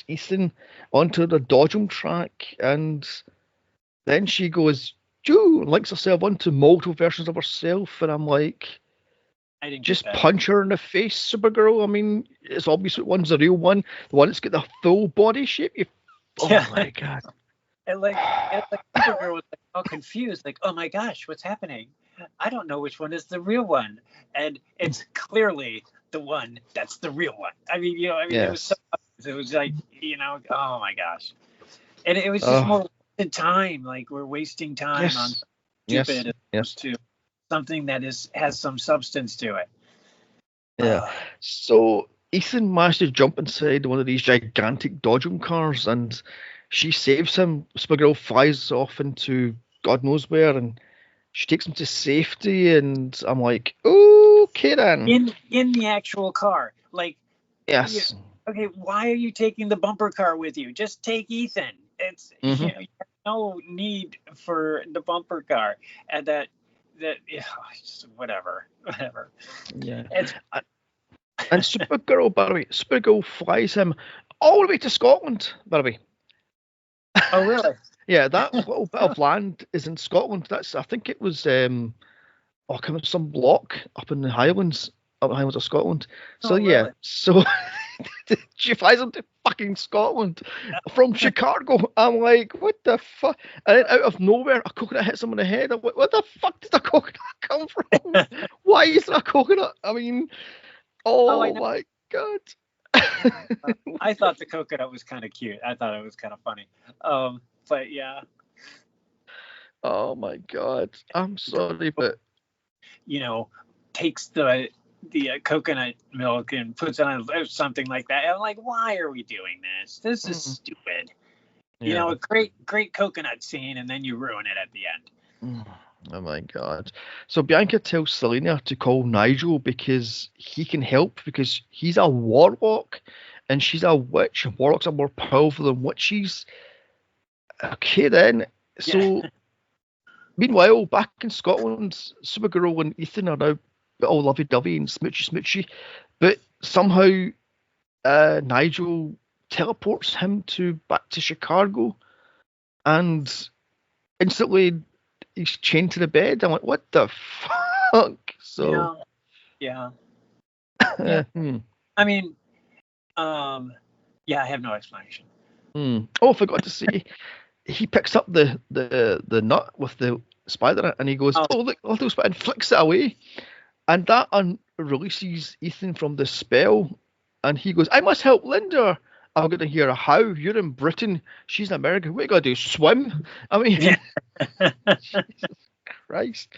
Ethan onto the Dodgem track, and then she goes, links herself onto multiple versions of herself, and I'm like, just punch her in the face, Supergirl. I mean, it's obvious which one's the real one. The one that's got the full body shape. My god. And like Supergirl was like all confused, like, oh my gosh, what's happening? I don't know which one is the real one. And it's clearly the one that's the real one. I mean, yes. it was like, oh my gosh. And it was just more wasted time. Like, we're wasting time on stupid to something that has some substance to it. Yeah. So Ethan managed to jump inside one of these gigantic Dodgem cars, and she saves him. Supergirl flies off into God knows where, and she takes him to safety. And I'm like, okay then. In the actual car, like. Yes. Okay, why are you taking the bumper car with you? Just take Ethan. It's you have no need for the bumper car, and that whatever. Yeah. And Supergirl, by the way, Supergirl flies him all the way to Scotland, by the way. Oh, really? Yeah, that little bit of land is in Scotland. I think it was some block up in the Highlands of Scotland. So really? So she flies him to fucking Scotland from Chicago. I'm like, what the fuck? And then out of nowhere, a coconut hits him in the head. I'm like, what the fuck did the coconut come from? Why is there a coconut? I mean, oh my god. I thought the coconut was kind of cute. I thought it was kind of funny. But yeah. Oh my god. I'm sorry, but takes the coconut milk and puts it on something like that. I'm like, why are we doing this? This is stupid. A great coconut scene, and then you ruin it at the end. Oh my god. So Bianca tells Selena to call Nigel because he can help, because he's a warlock and she's a witch. Warlocks are more powerful than witches. Okay then. So meanwhile, back in Scotland, Supergirl and Ethan are now all lovey-dovey and smoochy, but somehow Nigel teleports him back to Chicago, and instantly he's chained to the bed. I'm like, what the fuck? So yeah. I mean, I have no explanation. Oh, I forgot to say, he picks up the nut with the spider in it, and he goes, oh look, little spider, and flicks it away. And that releases Ethan from the spell, and he goes, I must help Linda. I'm going to hear how. You're in Britain. She's in America. What are you going to do? Swim? I mean, Jesus Christ.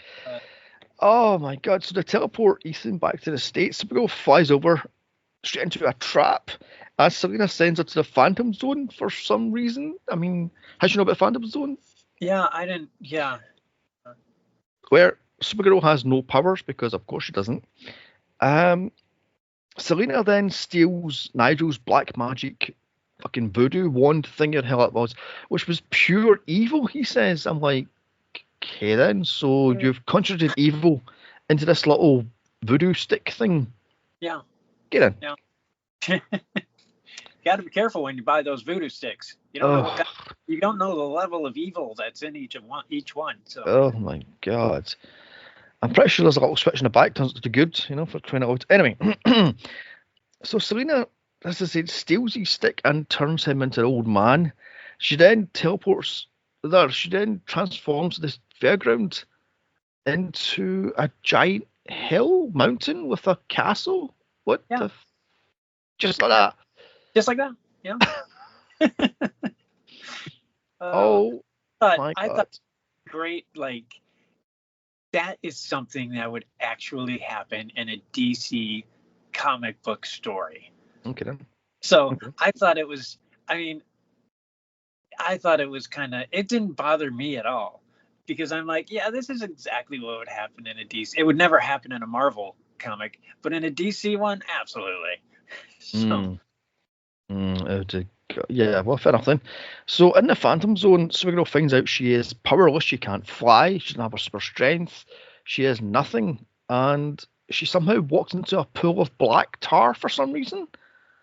Oh my God. So they teleport Ethan back to the States. Supergirl flies over straight into a trap as Selena sends her to the Phantom Zone for some reason. I mean, how do you know about the Phantom Zone? Yeah, I didn't. Yeah. where Supergirl has no powers because, of course, she doesn't. Um, Selena then steals Nigel's black magic fucking voodoo wand thing, or hell it was, which was pure evil, he says. I'm like, okay then, so you've conjured evil into this little voodoo stick thing. Yeah. Get in. Yeah. You got to be careful when you buy those voodoo sticks. You don't know you don't know the level of evil that's in each one. So. Oh my god. I'm pretty sure there's a little switch in the back turns to good, for trying it out. Anyway, so Selena, as I said, steals his stick and turns him into an old man. She then teleports there. She then transforms this fairground into a giant hill mountain with a castle. What the? Just like that. Just like that. Yeah. Oh, my God. I thought great. Like, that is something that would actually happen in a DC comic book story. Okay then. So I thought it was. I thought it was kind of. It didn't bother me at all because I'm like, yeah, this is exactly what would happen in a DC. It would never happen in a Marvel comic, but in a DC one, absolutely. So. Yeah, well, fair enough then. So in the Phantom Zone, Supergirl finds out she is powerless. She can't fly. She doesn't have her super strength. She is nothing, and she somehow walks into a pool of black tar for some reason.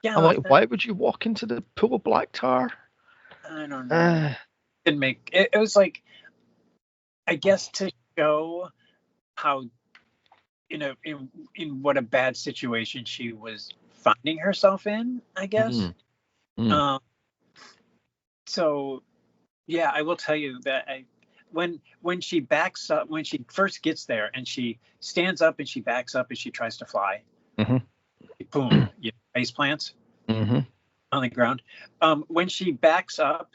Yeah, I'm like, why would you walk into the pool of black tar? I don't know. Didn't make it. It was like, I guess, to show how, in what a bad situation she was finding herself in, I guess. So, yeah, I will tell you that when she backs up, when she first gets there and she stands up and she backs up and she tries to fly, boom, face plants on the ground. When she backs up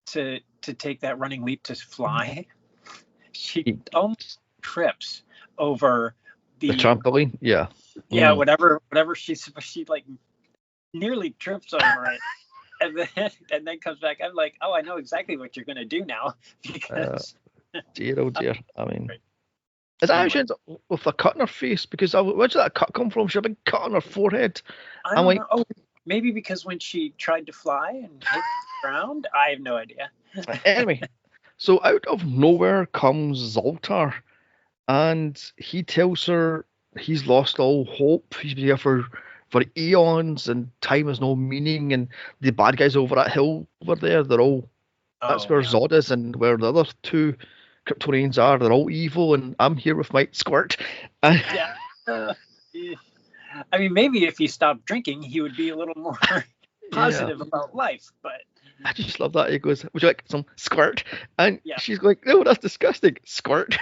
to take that running leap to fly, she almost trips over the trampoline. Yeah. Whatever she like nearly trips over it. And then comes back. I'm like, oh, I know exactly what you're going to do now. Because dear, oh dear. I mean, is that how she ends up with a cut in her face? Because where did that cut come from? She had a big cut on her forehead. I don't know. Oh, maybe because when she tried to fly and hit the ground. I have no idea. Anyway, so out of nowhere comes Zoltar, and he tells her he's lost all hope. He's been here for eons, and time has no meaning, and the bad guys over that hill over there, they're all that's where Zod is, and where the other two Kryptonians are, they're all evil, and I'm here with my Squirt. I mean, maybe if he stopped drinking, he would be a little more positive about life, but I just love that. He goes, would you like some Squirt? And she's like, no, that's disgusting. Squirt.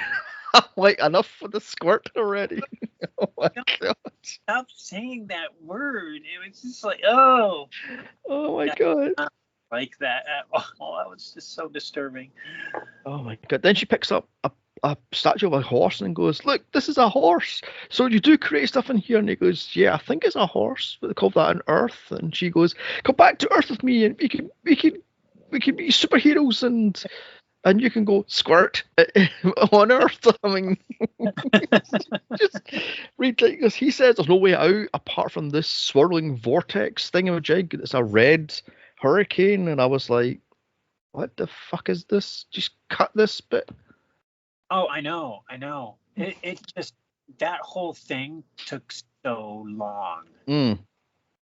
I'm like, enough for the Squirt already. Oh my God. Stop saying that word. It was just like, oh my God. Like that at all. That was just so disturbing. Oh my God. Then she picks up a statue of a horse and goes, look, this is a horse. So you do create stuff in here? And he goes, yeah, I think it's a horse, but they call that an Earth. And she goes, come back to Earth with me, and we can be superheroes, and you can go Squirt on Earth. I mean, just ridiculous. He says there's no way out apart from this swirling vortex thingamajig. It's a red hurricane, and I was like, what the fuck is this? Just cut this bit. Oh, I know. It just, that whole thing took so long.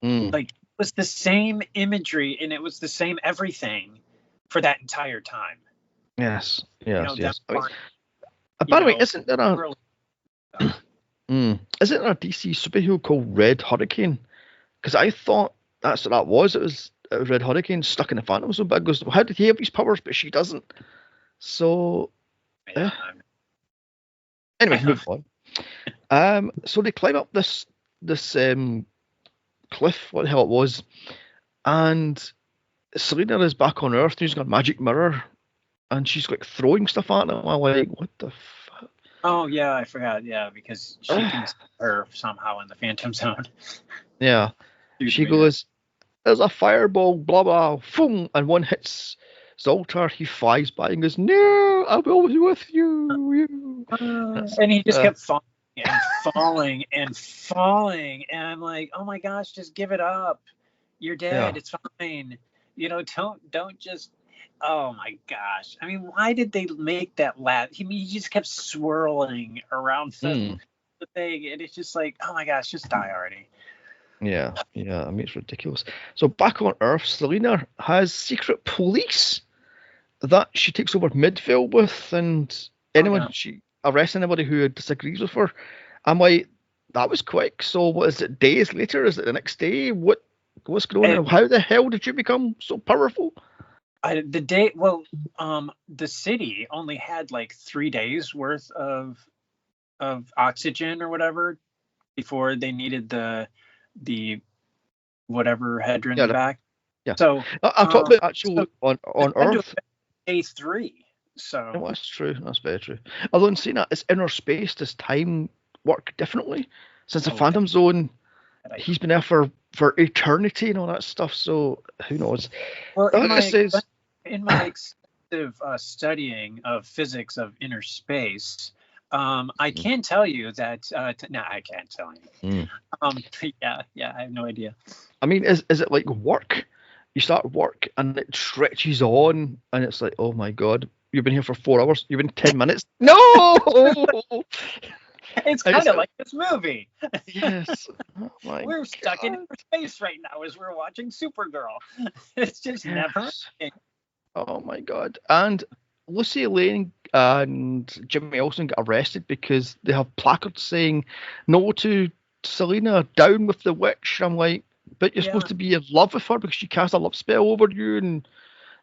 Like, it was the same imagery and it was the same everything for that entire time. Yes. By the way, isn't there a DC superhero called Red Hurricane? Because I thought that's what that was. It was Red Hurricane stuck in the Phantom Zone. But it goes, how did he have these powers, but she doesn't? So, anyway, move on. So they climb up this cliff, what the hell it was, and Selena is back on Earth using a magic mirror, and she's like throwing stuff at him. I'm like, what the fuck? Oh yeah, I forgot. Yeah, because she can see her somehow in the Phantom Zone. Yeah, she goes, there's a fireball, blah blah, boom, and one hits Zoltar, he flies by and goes, "No, I will be with you." And he just kept falling and falling and falling, and I'm like, oh my gosh, just give it up. You're dead. Yeah. It's fine. Don't just. Oh my gosh. I mean, why did they make that last? He just kept swirling around the thing, and it's just like, oh my gosh, just die already. Yeah. I mean, it's ridiculous. So back on Earth, Selena has secret police that she takes over Midvale with, and she arrests anybody who disagrees with her. I'm like, that was quick. So what is it? Days later? Is it the next day? What's going on? How the hell did you become so powerful? The city only had like 3 days worth of oxygen or whatever before they needed the whatever had in the back. Yeah. So I'm talking about actual on Earth. Day 3. So no, that's true. That's very true. Although in saying that, it's inner space. Does time work differently? Since the Phantom Zone, he's been there for eternity and all that stuff. So who knows? Well, in my extensive studying of physics of inner space, I can tell you that. I can't tell you. Yeah, I have no idea. I mean, is it like work? You start work and it stretches on, and it's like, oh my god, you've been here for 4 hours. You've been 10 minutes. No. It's kind of like this movie. Yes. Oh we're stuck in space right now as we're watching Supergirl. It's just never ending. Oh my god. And Lucy Lane and Jimmy Olsen get arrested because they have placards saying no to Selena, down with the witch. I'm like, but you're supposed to be in love with her because she cast a love spell over you. And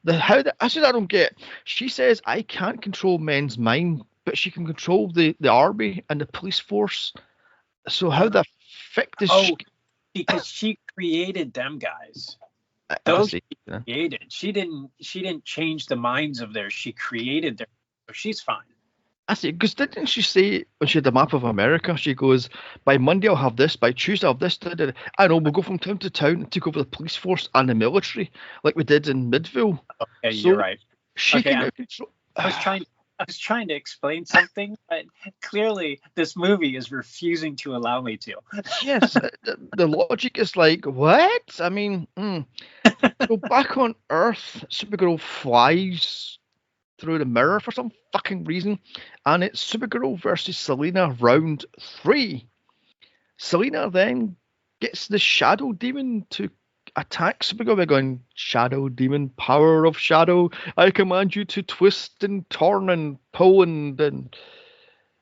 I don't get. She says, I can't control men's mind, but she can control the army and the police force. So how the fuck does she? Because she created them guys. Those she created. She didn't change the minds of theirs. She created them. So she's fine. I see. Because didn't she say when she had the map of America, she goes, by Monday I'll have this, by Tuesday I'll have this. I know, we'll go from town to town and take over the police force and the military like we did in Midvale. Okay, you're right. She can control. I was trying to explain something, but clearly this movie is refusing to allow me to. Yes, the logic is like, what? I mean, so back on Earth, Supergirl flies through the mirror for some fucking reason, and it's Supergirl versus Selena round 3. Selena then gets the Shadow Demon to attack Supergirl by going, Shadow Demon, power of Shadow, I command you to twist and turn and pull and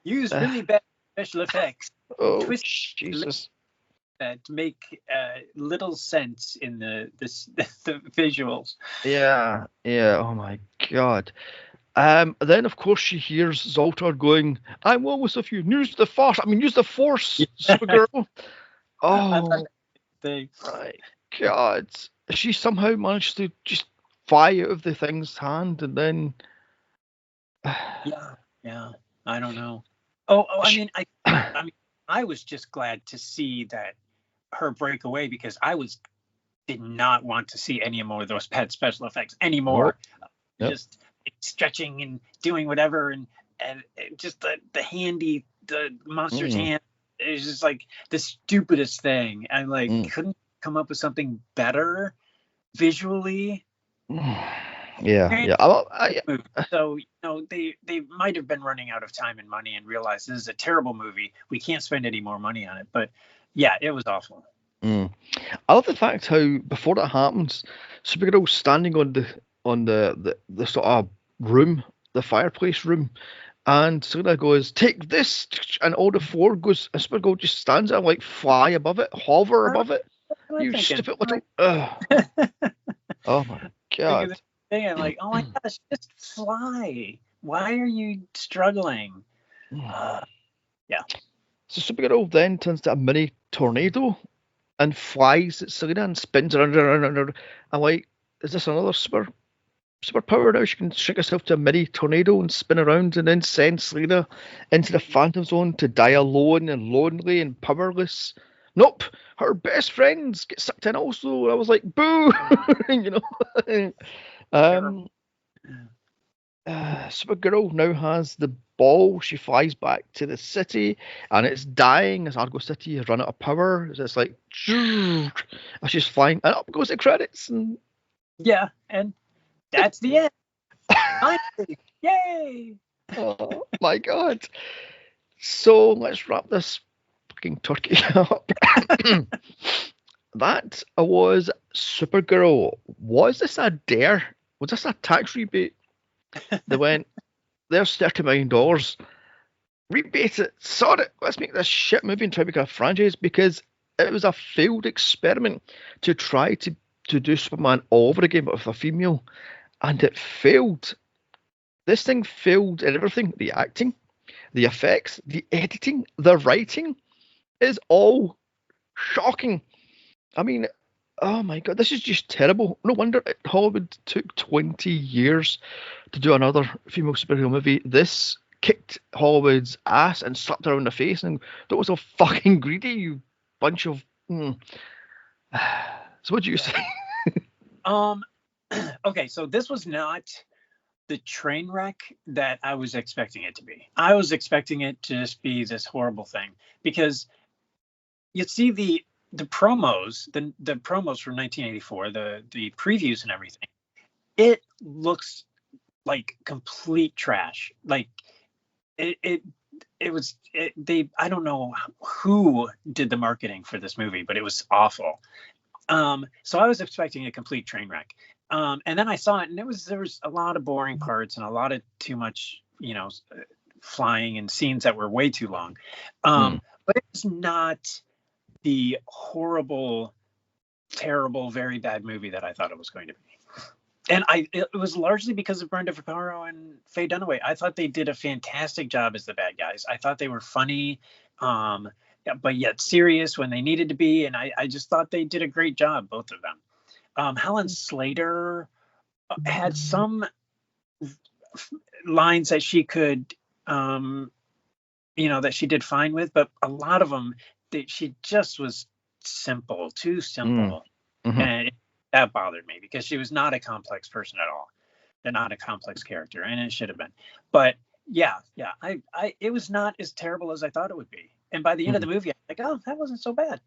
use really bad special effects. Oh, twist Jesus. To make little sense in the visuals. Yeah. Oh my god. Then of course she hears Zoltar going, I'm almost with you. Use the force. Use the force, Supergirl. Oh my god. She somehow managed to just fly out of the thing's hand and then. Yeah. I don't know. I was just glad to see that her break away because did not want to see any more of those bad special effects anymore. Nope. Just stretching and doing whatever and just the monster's hand is just like the stupidest thing. I couldn't come up with something better visually. Yeah. So they might have been running out of time and money and realized this is a terrible movie. We can't spend any more money on it. But yeah, it was awful. I love the fact how before that happens, Supergirl's standing on the sort of room, the fireplace room, and Selena goes, "Take this," and all the four goes, and Supergirl just stands there like fly above it, hover above it. You stupid little. Oh my god. I'm like, oh my gosh, just fly. Why are you struggling? Yeah. So Supergirl then turns to a mini tornado and flies at Selena and spins around. I'm like, is this another superpower now? She can shrink herself to a mini tornado and spin around and then send Selena into the Phantom Zone to die alone and lonely and powerless. Nope, her best friends get sucked in also. I was like, boo, Supergirl now has the ball. She flies back to the city, and it's dying as Argo City has run out of power. It's like, as she's flying, and up goes the credits. And Yeah, and that's the end. Finally, yay! oh my god! So let's wrap this fucking turkey up. That was Supergirl. Was this a dare? Was this a tax rebate? They went, there's $30 million. Rebate it, sod it. Let's make this shit movie and try to make a franchise, because it was a failed experiment to try to do Superman all over again, but with a female, and it failed. This thing failed in everything. The acting, the effects, the editing, the writing is all shocking. I mean, oh my god, this is just terrible. No wonder Hollywood took 20 years to do another female superhero movie. This kicked Hollywood's ass and slapped her in the face and that was so fucking greedy, you bunch of. So what do you say? Okay, so this was not the train wreck that I was expecting it to be. I was expecting it to just be this horrible thing, because you see the promos, the promos from 1984, the previews and everything. It looks like complete trash. Like it was I don't know who did the marketing for this movie, but it was awful. So I was expecting a complete train wreck. And then I saw it, and there was a lot of boring parts and a lot of too much, flying and scenes that were way too long. But it was not the horrible, terrible, very bad movie that I thought it was going to be. And it was largely because of Brenda Vaccaro and Faye Dunaway. I thought they did a fantastic job as the bad guys. I thought they were funny, but yet serious when they needed to be. And I just thought they did a great job, both of them. Helen Slater had some lines that she could, that she did fine with, but a lot of them, she just was too simple. And that bothered me, because she was not a complex person at all. They're not a complex character, and it should have been. But yeah, it was not as terrible as I thought it would be. And by the end of the movie, I'm like, oh, that wasn't so bad.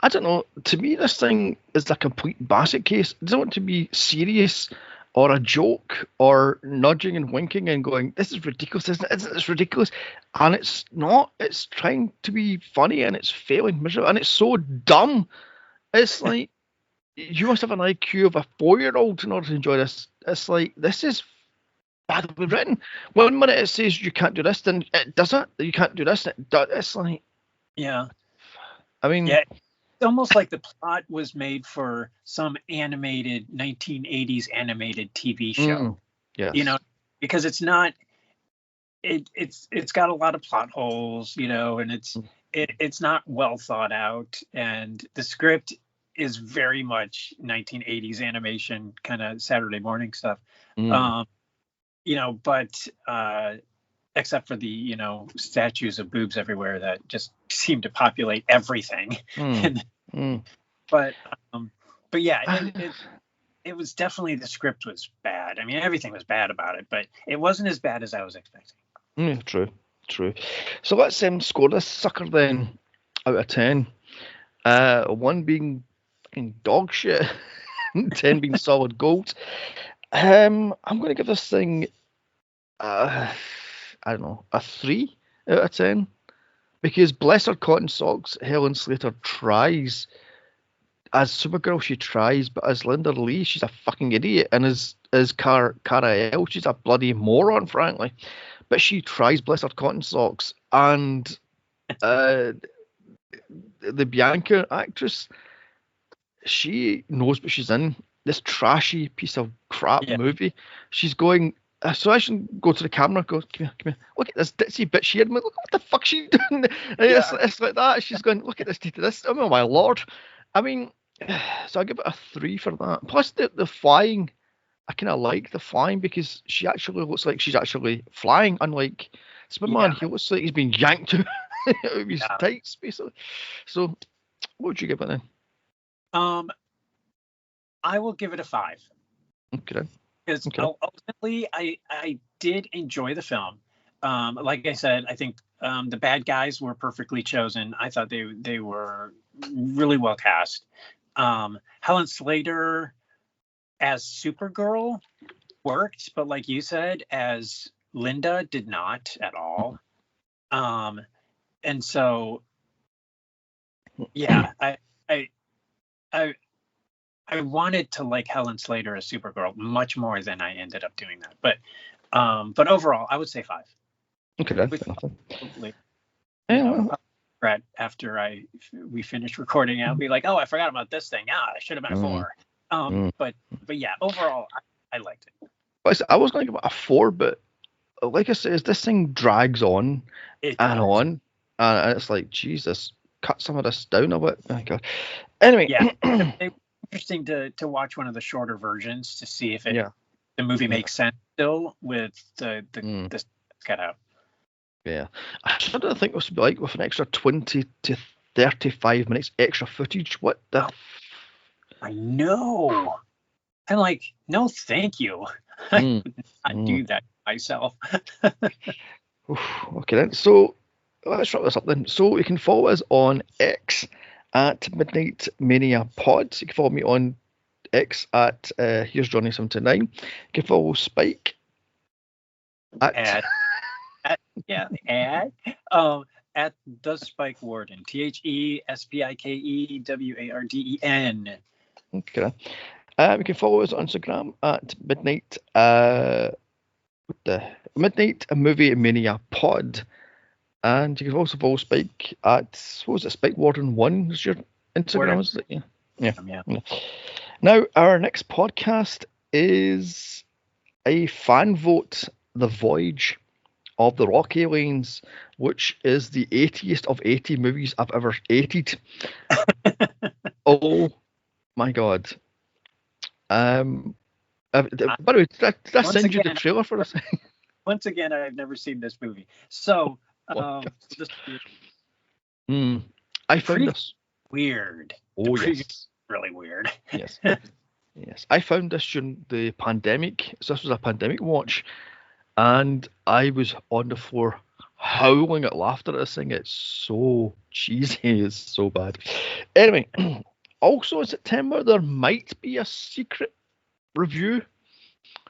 I don't know. To me, this thing is a complete basket case. It doesn't want to be serious or a joke or nudging and winking and going, this is ridiculous, isn't it? Isn't this ridiculous? And it's not. It's trying to be funny, and it's failing miserably, and it's so dumb. It's like, you must have an IQ of a 4-year-old in order to enjoy this. It's like, this is badly written. 1 minute it says you can't do this, then it doesn't. You can't do this. It's like, yeah. I mean, yeah, it's almost like the plot was made for some animated 1980s animated TV show. Yes. Because it's not. It's got a lot of plot holes, and it's not well thought out, and the script is very much 1980s animation, kind of Saturday morning stuff. But except for the statues of boobs everywhere that just seem to populate everything. But yeah, it was definitely, the script was bad. I mean, everything was bad about it, but it wasn't as bad as I was expecting. True. So let's score this sucker then out of 10. 1 being fucking dog shit, 10 being solid gold. I'm going to give this thing, I don't know, a 3 out of 10, because bless her cotton socks, Helen Slater tries. As Supergirl, she tries, but as Linda Lee, she's a fucking idiot, and as Kara El, she's a bloody moron, frankly. But she tries, bless her cotton socks, and the Bianca actress, she knows what she's in. This trashy piece of crap movie. She's going. So I should go to the camera and go, come here. Look at this ditzy bitch here. Look, what the fuck she doing? It's like that. She's going, look at this state of this. Oh my lord. I mean, so I give it a 3 for that. Plus the flying, I kind of like the flying, because she actually looks like she's actually flying, unlike Superman. He looks like he's been yanked out of his tights, basically. So what would you give it then? I will give it a 5. Okay. Because Okay. ultimately, I did enjoy the film. Like I said, I think the bad guys were perfectly chosen. I thought they were really well cast. Helen Slater as Supergirl worked, but like you said, as Linda did not at all. And so, yeah, I I wanted to like Helen Slater as Supergirl much more than I ended up doing that. But overall, I would say 5. Okay, then. With Fair enough then. probably, Yeah, well, regret after we finish recording, I'll be like, oh, I forgot about this thing. Ah, it should have been a 4. mm. But yeah, overall, I liked it. I was going to give it a 4, but like I said, this thing drags on It and does. on, and it's like, Jesus, cut some of this down a bit. Oh, God. Anyway, Yeah, it was interesting to watch one of the shorter versions to see if yeah, the movie yeah. makes sense still with the Mm. this cut out. Yeah. I don't think it was like with an extra 20 to 35 minutes extra footage. What the? I know. I'm like, no, thank you. I Mm. would not do that myself. Oof, okay then. So let's wrap this up then. So you can follow us on X at Midnight Mania Pod. You can follow me on X at Here's Johnny 79. You can follow Spike at At the Spike Warden, THESPIKEWARDEN. okay. You can follow us on Instagram at Midnight the Midnight Movie Mania Pod. And you can also follow Spike at, what was it, Spike Warden 1 is your Instagram, is it? Yeah. Yeah. Now, our next podcast is a fan vote, The Voyage of the Rocky Lanes, which is the 80th of 80 movies I've ever 80'd. Oh my God. By the way, did I send you the trailer for this? Once again, I've never seen this movie. So, just I found this weird. Oh, yes. Really weird. Yes. Yes. I found this during the pandemic. So this was a pandemic watch. And I was on the floor howling at laughter at this thing. It's so cheesy. It's so bad. Anyway, also in September, there might be a secret review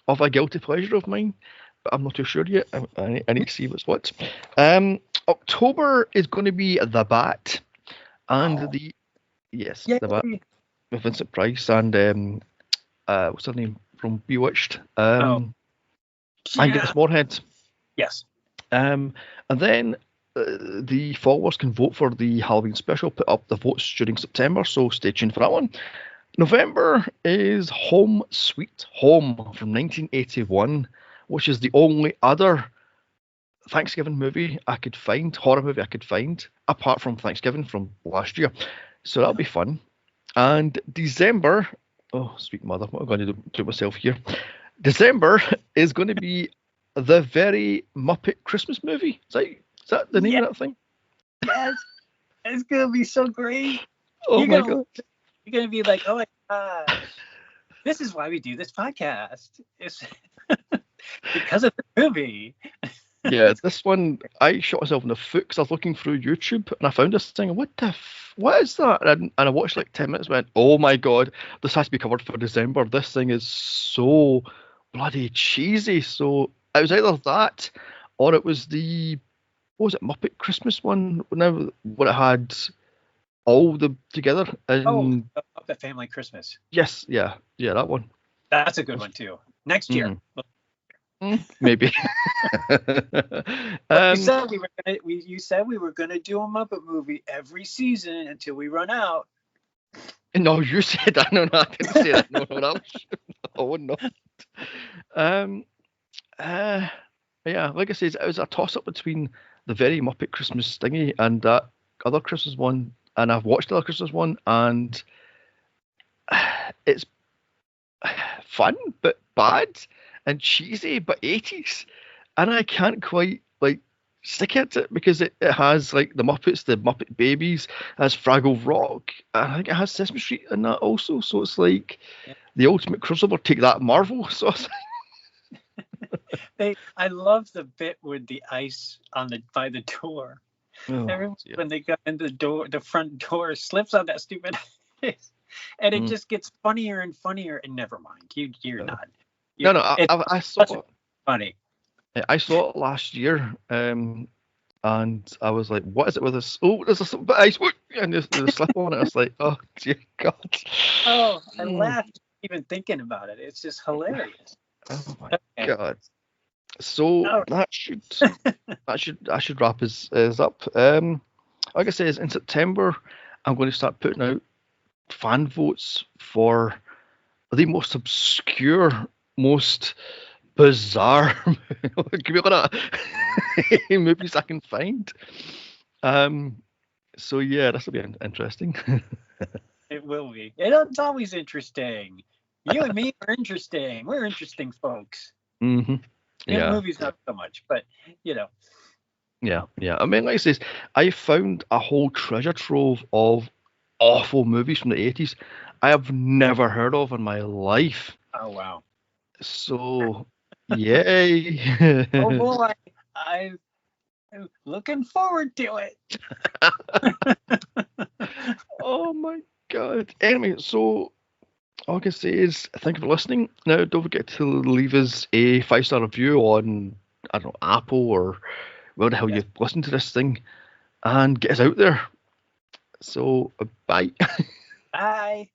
of a guilty pleasure of mine, but I'm not too sure yet. I need to see what's what. October is going to be The Bat and The Bat with Vincent Price and what's her name from Bewitched? Angus Moorhead. Yes. And then the followers can vote for the Halloween special, put up the votes during September, so stay tuned for that one. November is Home Sweet Home from 1981, which is the only other Thanksgiving movie I could find, horror movie I could find, apart from Thanksgiving from last year. So that'll be fun. And December, oh, sweet mother, what am I going to do myself here? December is going to be The Very Muppet Christmas Movie. Is that the name of that thing? Yes. It's going to be so great. Oh my God. You're going to be like, oh my gosh, this is why we do this podcast. It's because of the movie. Yeah, this one, I shot myself in the foot because I was looking through YouTube and I found this thing. What is that? And I watched like 10 minutes and went, oh my God, this has to be covered for December. This thing is so bloody cheesy. So it was either that or it was Muppet Christmas one when it had all the together. And Muppet Family Christmas. Yes, yeah, that one. That's a good one too. Next year. Maybe. You said we were gonna do a Muppet movie every season until we run out. No, you said that. No, I didn't say that. No, that was not. Yeah, like I said, it was a toss-up between the Very Muppet Christmas thingy and that other Christmas one, and I've watched the other Christmas one, and it's fun but bad and cheesy but 80s, and I can't quite stick at it because it has like the Muppets, the Muppet Babies, it has Fraggle Rock, and I think it has Sesame Street in that also, so it's like the ultimate crossover, take that Marvel sort of thing. I love the bit with the ice by the door. Oh, yeah. When they go in the front door slips on that stupid ice, and it just gets funnier and funnier. And never mind, you're not. No, I saw it. Funny. I saw it last year, and I was like, "What is it with this? Oh, there's a bit of ice, and there's a slip on it." I was like, "Oh dear God!" Oh, I laughed even thinking about it. It's just hilarious. Oh my God! So that should wrap us up. Like I say, in September, I'm going to start putting out fan votes for the most obscure, most bizarre movies I can find. So yeah, this will be interesting. It will be. It's always interesting. You and me are interesting. We're interesting folks. Mm-hmm. Yeah. Movies not so much, but Yeah. I mean, like I says, I found a whole treasure trove of awful movies from the 80s I have never heard of in my life. Oh wow. So yay. Oh boy, I'm looking forward to it. Oh my God. Anyway, so all I can say is thank you for listening. Now, don't forget to leave us a 5-star review on, I don't know, Apple or where the hell you listen to this thing, and get us out there. So, bye. Bye.